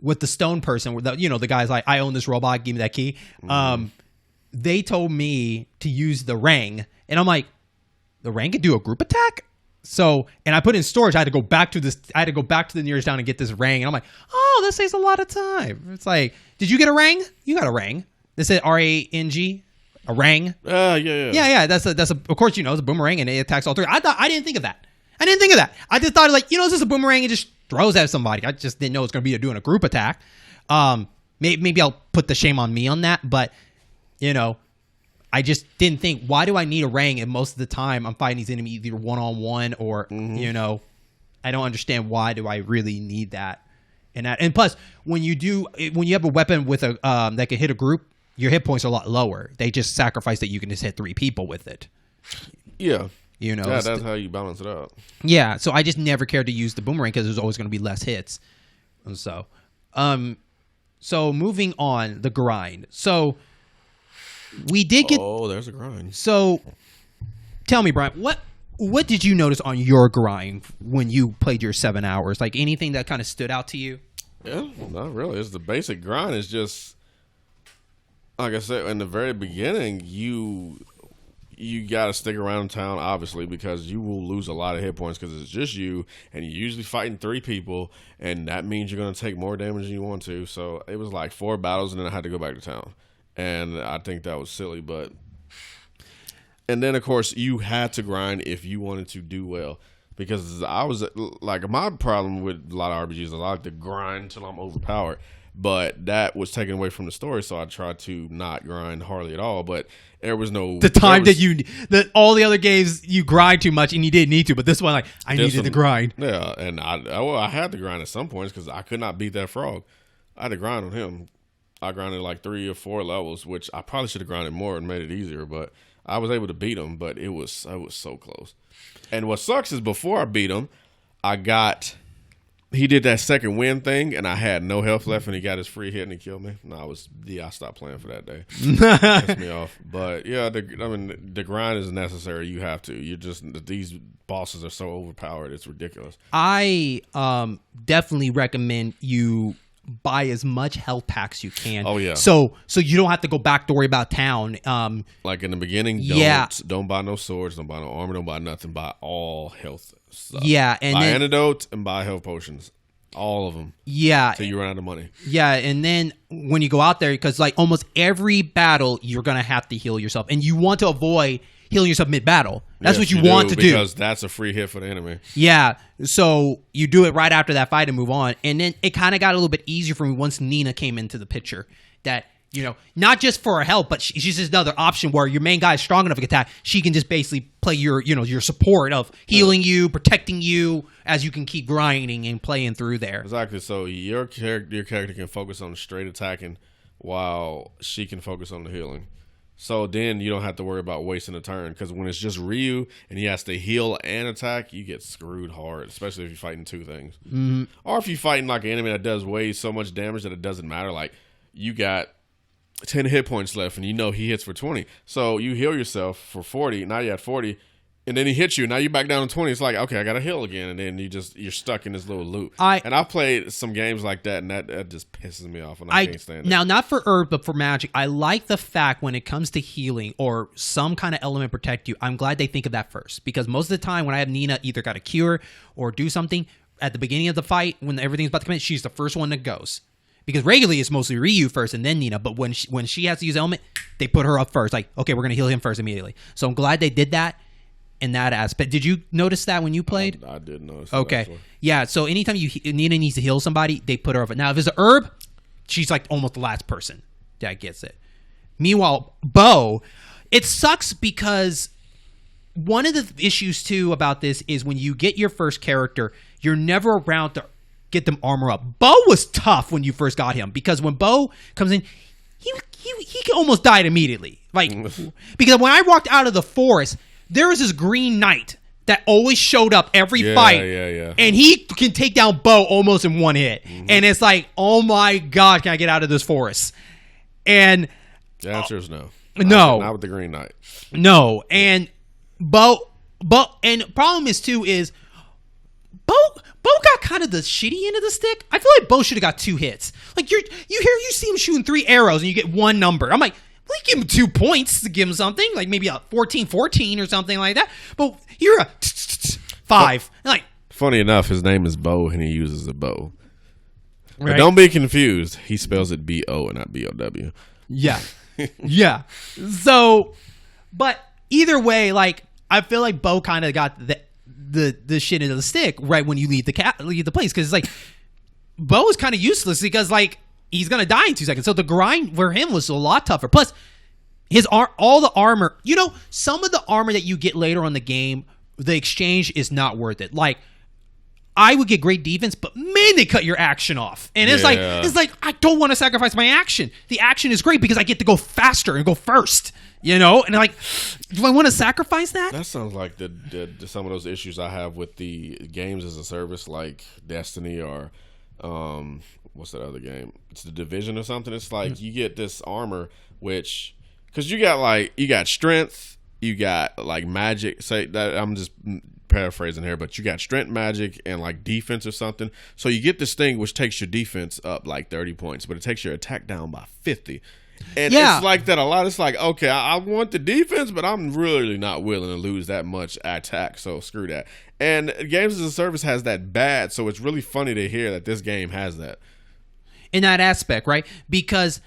with the stone person, where the guy's like, I own this robot, give me that key. Mm-hmm. They told me to use the ring, and I'm like, the ring could do a group attack? So, and I put it in storage. I had to go back to the nearest town and get this ring, and I'm like, oh, that saves a lot of time. It's like, did you get a ring? You got a ring. They said RANG, a ring. Yeah. That's of course it's a boomerang and it attacks all three. I didn't think of that. I just thought like, it's just a boomerang and just throws at somebody. I just didn't know it's going to be doing a group attack. Maybe I'll put the shame on me on that, but I just didn't think, why do I need a ring? And most of the time I'm fighting these enemies either one-on-one or, I don't understand why do I really need that. And plus, when you have a weapon with a that can hit a group, your hit points are a lot lower. They just sacrifice that you can just hit 3 people with it. Yeah. Yeah, that's how you balance it out. Yeah, so I just never cared to use the boomerang because there's always going to be less hits. And so moving on, the grind. So we did get... Oh, there's a grind. So tell me, Brian, what did you notice on your grind when you played your 7 hours? Like anything that kind of stood out to you? Yeah, not really. It's the basic grind. It's just... like I said in the very beginning, you got to stick around in town, obviously, because you will lose a lot of hit points because it's just you, and you're usually fighting 3 people, and that means you're going to take more damage than you want to. So it was like 4 battles, and then I had to go back to town, and I think that was silly. But and then of course you had to grind if you wanted to do well, because I was like, my problem with a lot of RPGs is I like to grind till I'm overpowered. But that was taken away from the story, so I tried to not grind hardly at all. But there was no that all the other games you grind too much and you didn't need to, but this one I needed to grind. Yeah, and I had to grind at some points because I could not beat that frog. I had to grind on him. I grinded like 3 or 4 levels, which I probably should have grinded more and made it easier. But I was able to beat him, but it was so close. And what sucks is before I beat him, he did that second win thing, and I had no health left, and he got his free hit, and he killed me. No, I stopped playing for that day. Pissed me off. But yeah, the grind is necessary. You have to. These bosses are so overpowered, it's ridiculous. I definitely recommend you buy as much health packs you can. Oh yeah. So you don't have to go back to worry about town. Like in the beginning, don't buy no swords, don't buy no armor, don't buy nothing. Buy all health stuff. Yeah, and buy antidotes and buy health potions. All of them. Yeah. Till you run out of money. Yeah, and then when you go out there, because like almost every battle, you're gonna have to heal yourself, and you want to avoid healing yourself mid-battle. That's what you want to do. Because that's a free hit for the enemy. Yeah, so you do it right after that fight and move on. And then it kind of got a little bit easier for me once Nina came into the picture. That, not just for her help, but she's just another option where your main guy is strong enough to attack. She can just basically play your support of healing you, protecting you, as you can keep grinding and playing through there. Exactly. So your character can focus on straight attacking while she can focus on the healing. So then you don't have to worry about wasting a turn, because when it's just Ryu and he has to heal and attack, you get screwed hard, especially if you're fighting 2 things. Mm-hmm. Or if you're fighting like an enemy that does way so much damage that it doesn't matter. Like you got 10 hit points left and he hits for 20. So you heal yourself for 40. Now you're at 40. And then he hits you. Now you're back down to 20. It's like, okay, I got to heal again. And then you're stuck in this little loop. And I've played some games like that, and that just pisses me off, and I can't stand it. Now, not for herb, but for magic, I like the fact when it comes to healing or some kind of element protect you, I'm glad they think of that first. Because most of the time when I have Nina either got a cure or do something, at the beginning of the fight, when everything's about to come in, she's the first one that goes. Because regularly it's mostly Ryu first and then Nina, but when she has to use element, they put her up first. Like, okay, we're going to heal him first immediately. So I'm glad they did that. In that aspect, did you notice that when you played? I did notice. Okay, yeah. So anytime Nina needs to heal somebody, they put her over. Now, if it's an herb, she's like almost the last person that gets it. Meanwhile, Bo, it sucks because one of the issues too about this is when you get your first character, you're never around to get them armor up. Bo was tough when you first got him, because when Bo comes in, he almost died immediately. Like because when I walked out of the forest, there was this Green Knight that always showed up every fight. Yeah. And he can take down Bo almost in one hit. Mm-hmm. And it's like, oh my God, can I get out of this forest? And the answer is no. No. Not with the Green Knight. No. And Bo, and problem is too is Bo got kind of the shitty end of the stick. I feel like Bo should have got 2 hits. Like you see him shooting 3 arrows and you get 1 number. I'm like, we give him 2 points to give him something, like maybe a 14-14 or something like that. But you're a 5. Like, funny enough, his name is Bo, and he uses a bow. Right? But don't be confused. He spells it B-O and not B-O-W. Yeah, yeah. So, but either way, like I feel like Bo kind of got the shit into the stick right when you leave the place, because it's like Bo is kind of useless because like. He's going to die in 2 seconds. So the grind for him was a lot tougher. Plus, all the armor, some of the armor that you get later on the game, the exchange is not worth it. Like, I would get great defense, but man, they cut your action off. And it's like I don't want to sacrifice my action. The action is great because I get to go faster and go first. And like, do I want to sacrifice that? That sounds like some of those issues I have with the games as a service, like Destiny or what's that other game? It's The Division or something. It's like you get this armor, which because you got strength, you got like magic. Say that I'm just paraphrasing here, but you got strength, magic, and like defense or something. So you get this thing which takes your defense up like 30 points, but it takes your attack down by 50. And it's like that a lot. It's like, okay, I want the defense, but I'm really not willing to lose that much attack, so screw that. And Games as a Service has that bad, so it's really funny to hear that this game has that. In that aspect, right? Because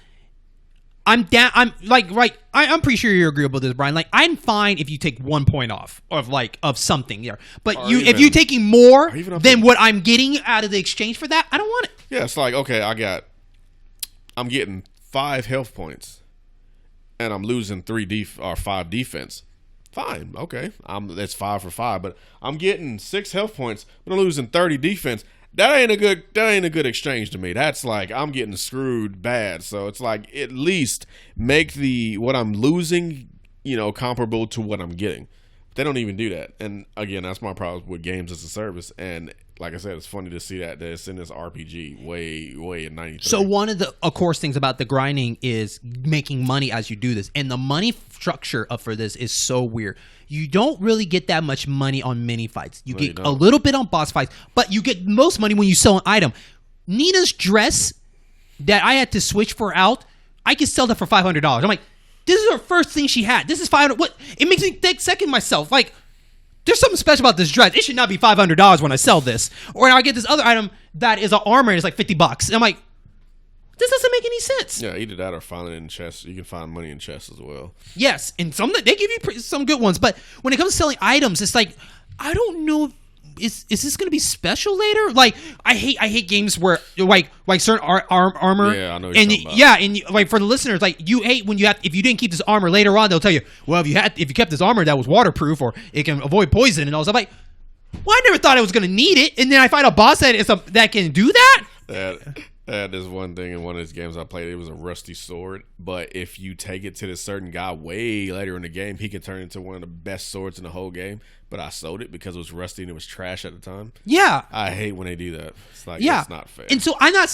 I'm pretty sure you're agreeable with this, Brian. Like, I'm fine if you take 1 point off of something there, but if you're taking more than what I'm getting out of the exchange for that, I don't want it. Yeah, it's like, okay, I'm getting 5 health points, and I'm losing 5 defense. Fine, okay, that's 5 for 5, but I'm getting 6 health points, but I'm losing 30 defense. That ain't a good exchange to me. That's like I'm getting screwed bad. So it's like at least make what I'm losing, comparable to what I'm getting. They don't even do that. And again, that's my problem with Games as a Service. And like I said, it's funny to see that it's in this RPG way in 93. So one of the, of course, things about the grinding is making money as you do this. And the money structure for this is so weird. You don't really get that much money on mini fights. You get a little bit on boss fights, but you get most money when you sell an item. Nina's dress that I had to switch for out, I could sell that for $500. I'm like, this is her first thing she had. This is $500. What? It makes me think second myself. Like, there's something special about this dress. It should not be $500 when I sell this. Or I get this other item that is an armor and it's like $50. And I'm like, this doesn't make any sense. Yeah, either that or find it in chests. You can find money in chests as well. Yes, and they give you some good ones. But when it comes to selling items, it's like, I don't know. Is this going to be special later? Like, I hate games where like certain armor. Yeah, I know what you're talking about. Yeah, and like for the listeners, like you hate when if you didn't keep this armor later on, they'll tell you, well, if you kept this armor that was waterproof or it can avoid poison and all stuff. Like, well, I never thought I was going to need it, and then I find a boss that can do that. That is one thing in one of these games I played. It was a rusty sword, but if you take it to this certain guy way later in the game, he can turn into one of the best swords in the whole game. But I sold it because it was rusty and it was trash at the time. Yeah, I hate when they do that. It's like, it's not fair. And so I'm not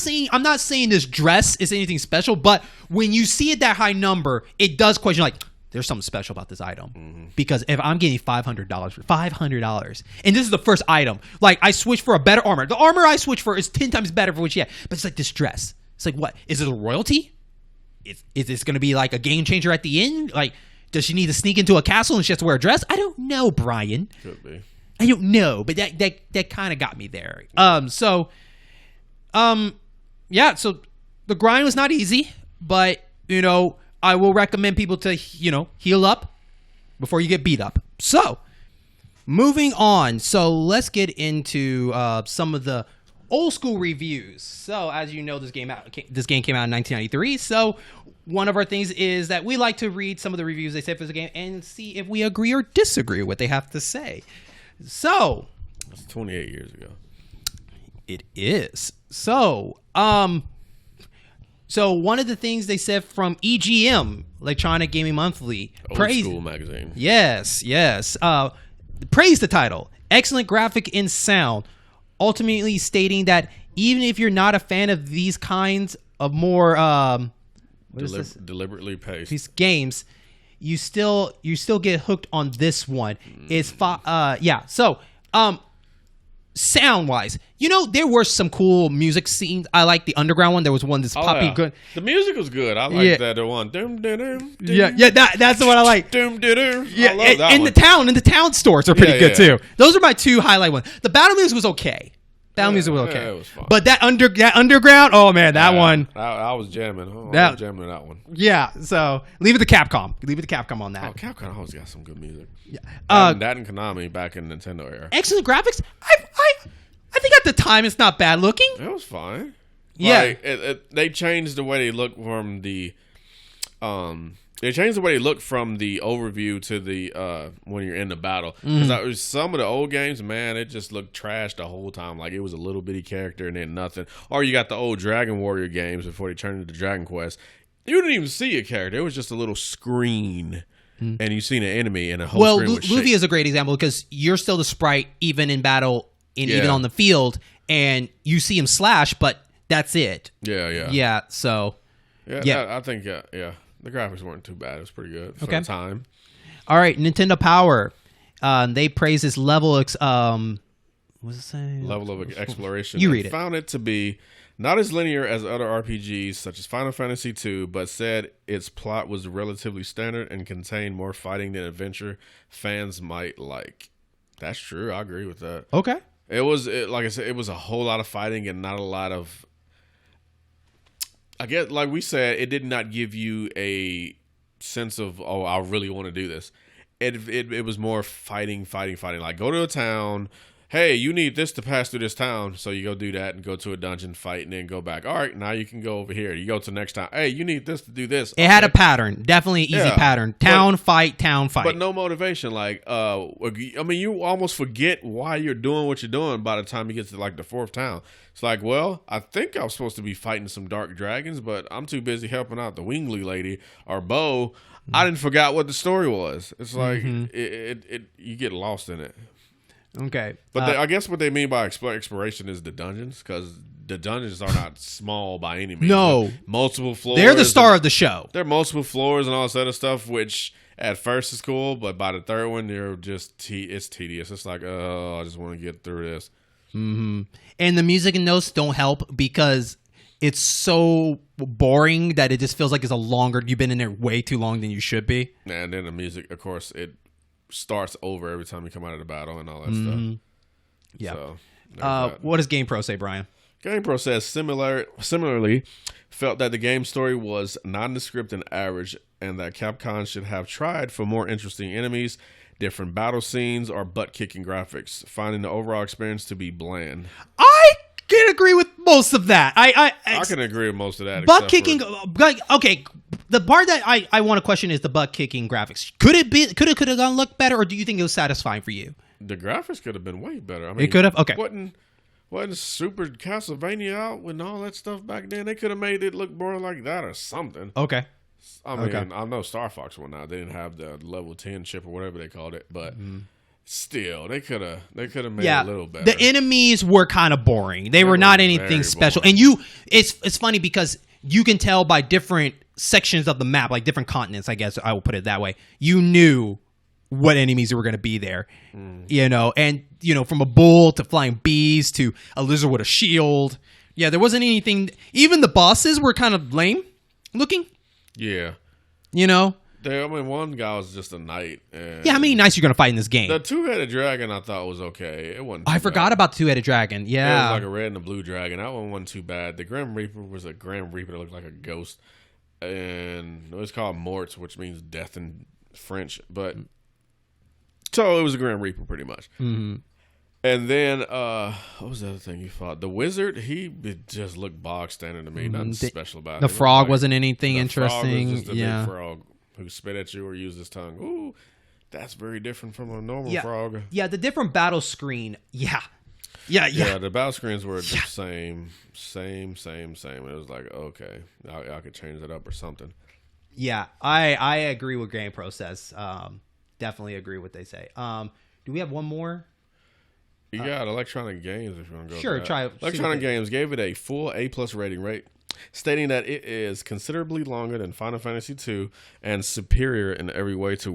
saying this dress is anything special, but when you see it that high number, it does question like, there's something special about this item. Mm-hmm. Because if I'm getting $500 for $500, and this is the first item, like I switched for a better armor. The armor I switched for is 10 times better for what you have. But it's like this dress. It's like, what? Is it a royalty? Is this going to be like a game changer at the end? Like, does she need to sneak into a castle and she has to wear a dress? I don't know, Brian. Could be. I don't know, but that kind of got me there. So the grind was not easy, but I will recommend people to, heal up before you get beat up. So, moving on. So, let's get into some of the old school reviews. So, as you know, this game came out in 1993. So, one of our things is that we like to read some of the reviews they say for the game and see if we agree or disagree with what they have to say. So, that's 28 years ago. It is. So, one of the things they said from EGM, Electronic Gaming Monthly, Old school magazine. Yes. Praised the title. Excellent graphic and sound. Ultimately stating that even if you're not a fan of these kinds of more deliberately paced these games, you still get hooked on this one. It's sound wise, there were some cool music scenes. I like the underground one. There was one that's poppy good. The music was good. I like that one. That's the one I like. Yeah, I love that one. The town stores are pretty good too. Those are my two highlight ones. The battle music was okay. It was fun. But that underground, oh man, that one. I was jamming. I was jamming that one. Yeah, so leave it to Capcom. On that. Oh, Capcom always got some good music. Yeah, that and Konami back in the Nintendo era. Excellent graphics. I think at the time it's not bad looking. It was fine. Yeah, they changed the way they look from the They changed the way they look from the overview to the when you're in the battle. Because some of the old games, man, it just looked trash the whole time. Like it was a little bitty character and then nothing. Or you got the old Dragon Warrior games before they turned into Dragon Quest. You didn't even see a character. It was just a little screen. And you seen an enemy and a whole screen was Luffy is a great example because you're still the sprite even in battle and even on the field. And you see him slash, but that's it. Yeah. So, I think, the graphics weren't too bad. It was pretty good for the time. All right, Nintendo Power. They praise this level. What's it say? Level of exploration. You read it. Found it to be Not as linear as other RPGs such as Final Fantasy II, but said its plot was relatively standard and contained more fighting than adventure fans might like. That's true. I agree with that. Okay. Like I said, it was a whole lot of fighting and not a lot of. I guess, like we said, it did not give you a sense of, oh, I really want to do this. It was more fighting. Like, go to a town. Hey, you need this to pass through this town. So you go do that and go to a dungeon, fight, and then go back. All right, now you can go over here. You go to the next town. Hey, you need this to do this. It had a pattern. Definitely easy pattern. Town fight. But no motivation. Like, I mean, you almost forget why you're doing what you're doing by the time you get to, like, the fourth town. It's like, well, I think I was supposed to be fighting some dark dragons, but I'm too busy helping out the Wingley lady or Bo. I didn't forget what the story was. It's like, you get lost in it. Okay. But I guess what they mean by exploration is the dungeons, because the dungeons are not small by any means. No. Multiple floors. They're the star of the show. There are multiple floors and all this other stuff, which at first is cool, but by the third one, you're just it's tedious. It's like, oh, I just want to get through this. Mm-hmm. And the music and notes don't help because it's so boring that it just feels like it's you've been in there way too long than you should be. And then the music, of course, it starts over every time you come out of the battle and all that stuff. Yeah. So, what does GamePro say, Brian? GamePro says similarly felt that the game story was nondescript and average, and that Capcom should have tried for more interesting enemies, different battle scenes, or butt-kicking graphics, finding the overall experience to be bland. I can agree with most of that. I can agree with most of that. Butt kicking. Okay, the part that I want to question is the butt kicking graphics. Could have gone look better, or do you think it was satisfying for you? The graphics could have been way better. I mean, it could have. Okay. Wasn't Super Castlevania out with all that stuff back then? They could have made it look more like that or something. Okay. I mean, I know Star Fox went out. They didn't have the level 10 chip or whatever they called it, but still, they could have made it a little better. The enemies were kind of boring. They were not anything special. Boring. And it's funny because you can tell by different sections of the map, like different continents, I guess I will put it that way. You knew what enemies were going to be there, and from a bull to flying bees to a lizard with a shield. Yeah, there wasn't anything. Even the bosses were kind of lame looking. Yeah. One guy was just a knight. Yeah, how many knights are you going to fight in this game? The two-headed dragon I thought was okay. It wasn't. I forgot about the two-headed dragon. Yeah, it was like a red and a blue dragon. That one wasn't too bad. The Grim Reaper was a Grim Reaper that looked like a ghost, and it was called Mort, which means death in French. But so it was a Grim Reaper pretty much. Mm-hmm. And then what was the other thing you fought? The wizard. He just looked bog standard to me. Nothing special about it. The frog wasn't anything interesting. Frog was just a big frog who spit at you or used his tongue. Ooh, that's very different from a normal frog. Yeah, the different battle screen. Yeah. The battle screens were the same. It was like, okay, I could change it up or something. Yeah, I agree with GamePro says. Definitely agree with what they say. Do we have one more? You got Electronic Games if you want to go. Sure, try. Electronic Games gave it a full A+ rating rate, stating that it is considerably longer than Final Fantasy II and superior in every way to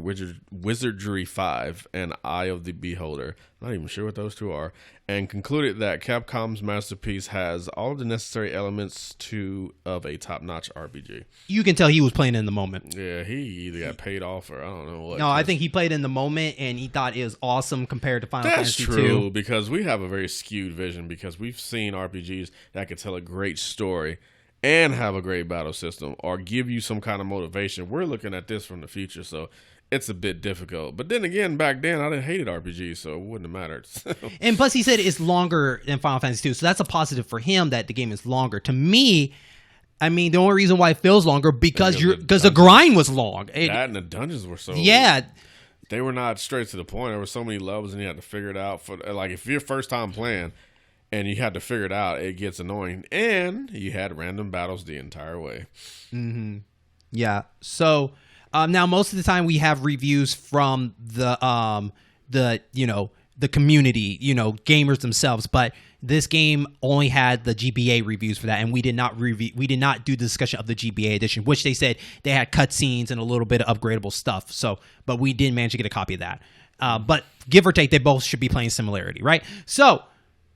Wizardry 5 and Eye of the Beholder. Not even sure what those two are. And concluded that Capcom's masterpiece has all of the necessary elements of a top-notch RPG. You can tell he was playing in the moment. Yeah, he either got paid off or I don't know what. No, I think he played in the moment and he thought it was awesome compared to Final Fantasy II. That's true, because we have a very skewed vision because we've seen RPGs that could tell a great story and have a great battle system or give you some kind of motivation. We're looking at this from the future, so it's a bit difficult. But then again, back then, I hated RPGs, so it wouldn't have mattered. And plus, he said it's longer than Final Fantasy II, so that's a positive for him that the game is longer. To me, I mean, the only reason why it feels longer because the grind was long. That and the dungeons were so... Yeah. They were not straight to the point. There were so many levels, and you had to figure it out. If you're first time playing and you had to figure it out, it gets annoying. And you had random battles the entire way. Mm-hmm. Yeah. So... now, most of the time we have reviews from the community, gamers themselves. But this game only had the GBA reviews for that, and we did not do the discussion of the GBA edition, which they said they had cutscenes and a little bit of upgradable stuff. So, but we didn't manage to get a copy of that. But give or take, they both should be playing similarity, right? So,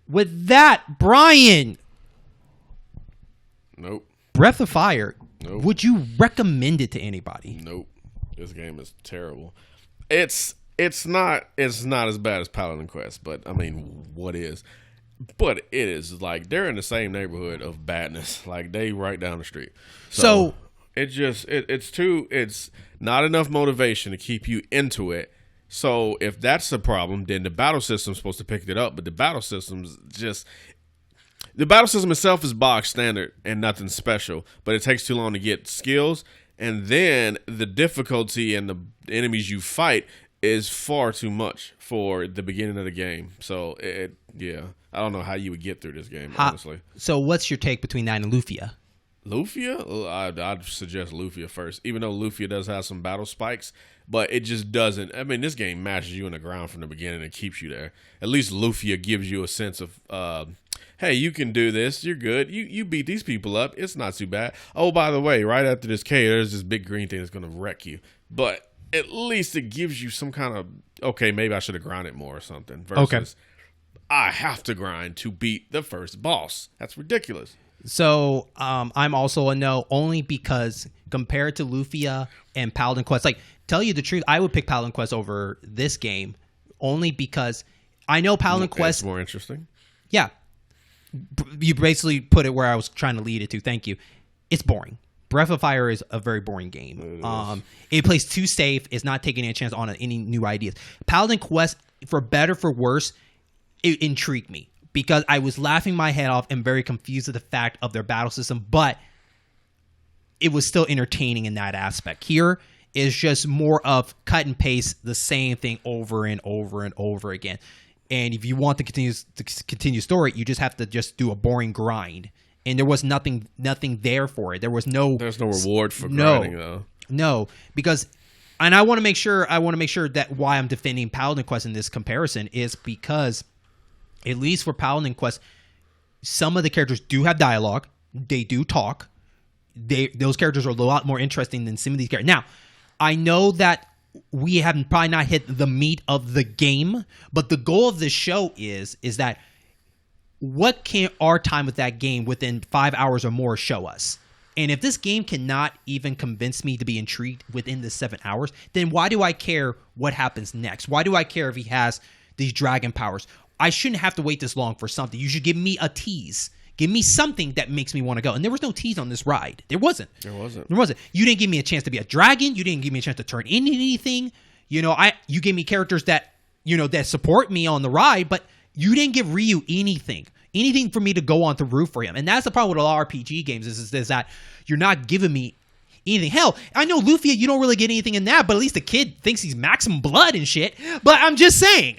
with that, Brian, Nope. Breath of Fire. Nope. Would you recommend it to anybody? Nope. This game is terrible. It's not as bad as Paladin Quest, but I mean, what is? But it is like they're in the same neighborhood of badness. Like they right down the street. So it's not enough motivation to keep you into it. So if that's the problem, then the battle system's supposed to pick it up. But the battle system itself is box standard and nothing special. But it takes too long to get skills, and then the difficulty and the enemies you fight is far too much for the beginning of the game. So I don't know how you would get through this game, honestly. So what's your take between that and Lufia? Lufia? I'd suggest Lufia first, even though Lufia does have some battle spikes, but it just doesn't. I mean, this game matches you in the ground from the beginning and keeps you there. At least Lufia gives you a sense of, hey, you can do this. You're good. You beat these people up. It's not too bad. Oh, by the way, right after this cave, there's this big green thing that's going to wreck you. But at least it gives you some kind of, okay, maybe I should have grinded more or something. Versus, I have to grind to beat the first boss. That's ridiculous. So I'm also a no, only because compared to Lufia and Paladin Quest, like, tell you the truth, I would pick Paladin Quest over this game, only because I know Paladin Quest is more interesting. Yeah. You basically put it where I was trying to lead it to. Thank you. It's boring. Breath of Fire is a very boring game. It plays too safe. It's not taking a chance on any new ideas. Paladin Quest, for better for worse, it intrigued me because I was laughing my head off and very confused at the fact of their battle system, but it was still entertaining in that aspect. Here is just more of cut and paste the same thing over and over and over again. And if you want to continue story, you just have to just do a boring grind. And there was nothing there for it. There's no reward for grinding though. No, because, and I want to make sure that why I'm defending Paladin Quest in this comparison is because, at least for Paladin Quest, some of the characters do have dialogue. They do talk. Those characters are a lot more interesting than some of these characters. Now, I know that we have probably not hit the meat of the game, but the goal of this show is that what can our time with that game within 5 hours or more show us? And if this game cannot even convince me to be intrigued within the 7 hours, then why do I care what happens next? Why do I care if he has these dragon powers? I shouldn't have to wait this long for something. You should give me a tease. Give me something that makes me want to go. And there was no tease on this ride. There wasn't. You didn't give me a chance to be a dragon. You didn't give me a chance to turn into anything. You gave me characters that support me on the ride, but you didn't give Ryu anything for me to go on to root for him. And that's the problem with a lot of RPG games is that you're not giving me anything. Hell, I know Lufia, you don't really get anything in that, but at least the kid thinks he's maximum blood and shit. But I'm just saying,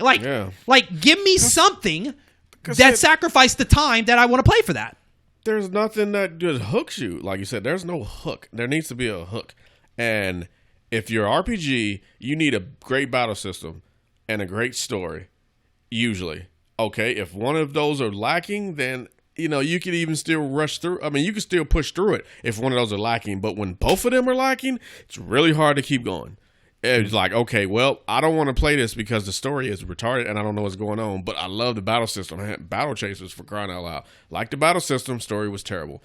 give me something that sacrificed the time that I want to play for that. There's nothing that just hooks you. Like you said, there's no hook. There needs to be a hook. And if you're RPG, you need a great battle system and a great story, usually. Okay, if one of those are lacking, then, you can even still rush through. I mean, you can still push through it if one of those are lacking. But when both of them are lacking, it's really hard to keep going. It's like, okay, well, I don't want to play this because the story is retarded and I don't know what's going on. But I love the battle system. I had battle chasers for crying out loud. Like the battle system, story was terrible.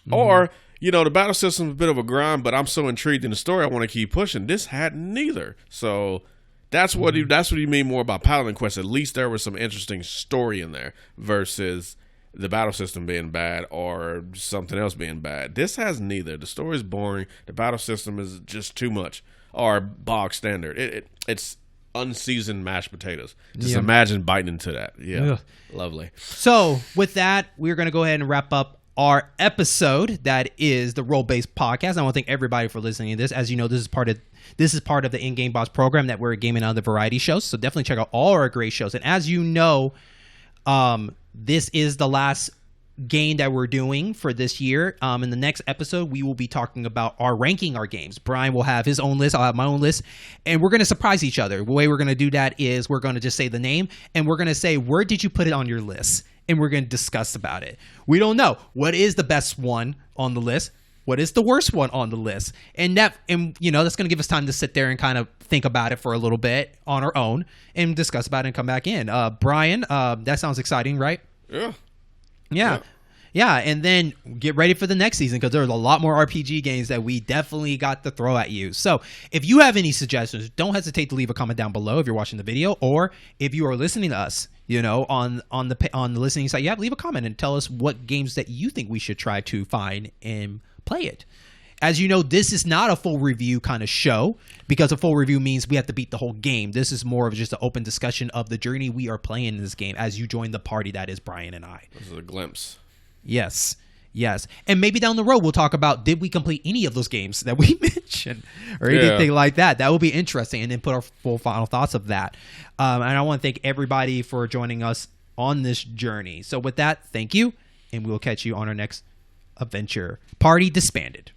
Mm-hmm. Or, the battle system is a bit of a grind, but I'm so intrigued in the story, I want to keep pushing. This had neither. So that's what you mean more about Paladin Quest. At least there was some interesting story in there versus the battle system being bad or something else being bad. This has neither. The story is boring. The battle system is just too much. Or bog standard. It's unseasoned mashed potatoes. Just imagine biting into that. Yeah. Ugh. Lovely. So with that, we're going to go ahead and wrap up our episode. That is the Role-Based Podcast. I want to thank everybody for listening to this. As you know, this is part of the In-Game Boss program that we're gaming on the variety shows. So definitely check out all our great shows. And as you know, this is the last game that we're doing for this year. In the next episode, we will be talking about ranking our games. Brian will have his own list. I'll have my own list. And we're going to surprise each other. The way we're going to do that is we're going to just say the name and we're going to say, where did you put it on your list? And we're going to discuss about it. We don't know. What is the best one on the list? What is the worst one on the list? And that's going to give us time to sit there and kind of think about it for a little bit on our own and discuss about it and come back in. Brian, that sounds exciting, right? Yeah. Yeah. Yeah, and then get ready for the next season because there's a lot more RPG games that we definitely got to throw at you. So if you have any suggestions, don't hesitate to leave a comment down below if you're watching the video, or if you are listening to us, on the listening site, leave a comment and tell us what games that you think we should try to find and play it. As you know, this is not a full review kind of show because a full review means we have to beat the whole game. This is more of just an open discussion of the journey we are playing in this game as you join the party that is Brian and I. This is a glimpse. Yes. And maybe down the road, we'll talk about did we complete any of those games that we mentioned or anything like that. That will be interesting. And then put our full final thoughts of that. And I want to thank everybody for joining us on this journey. So with that, thank you. And we'll catch you on our next adventure. Party disbanded.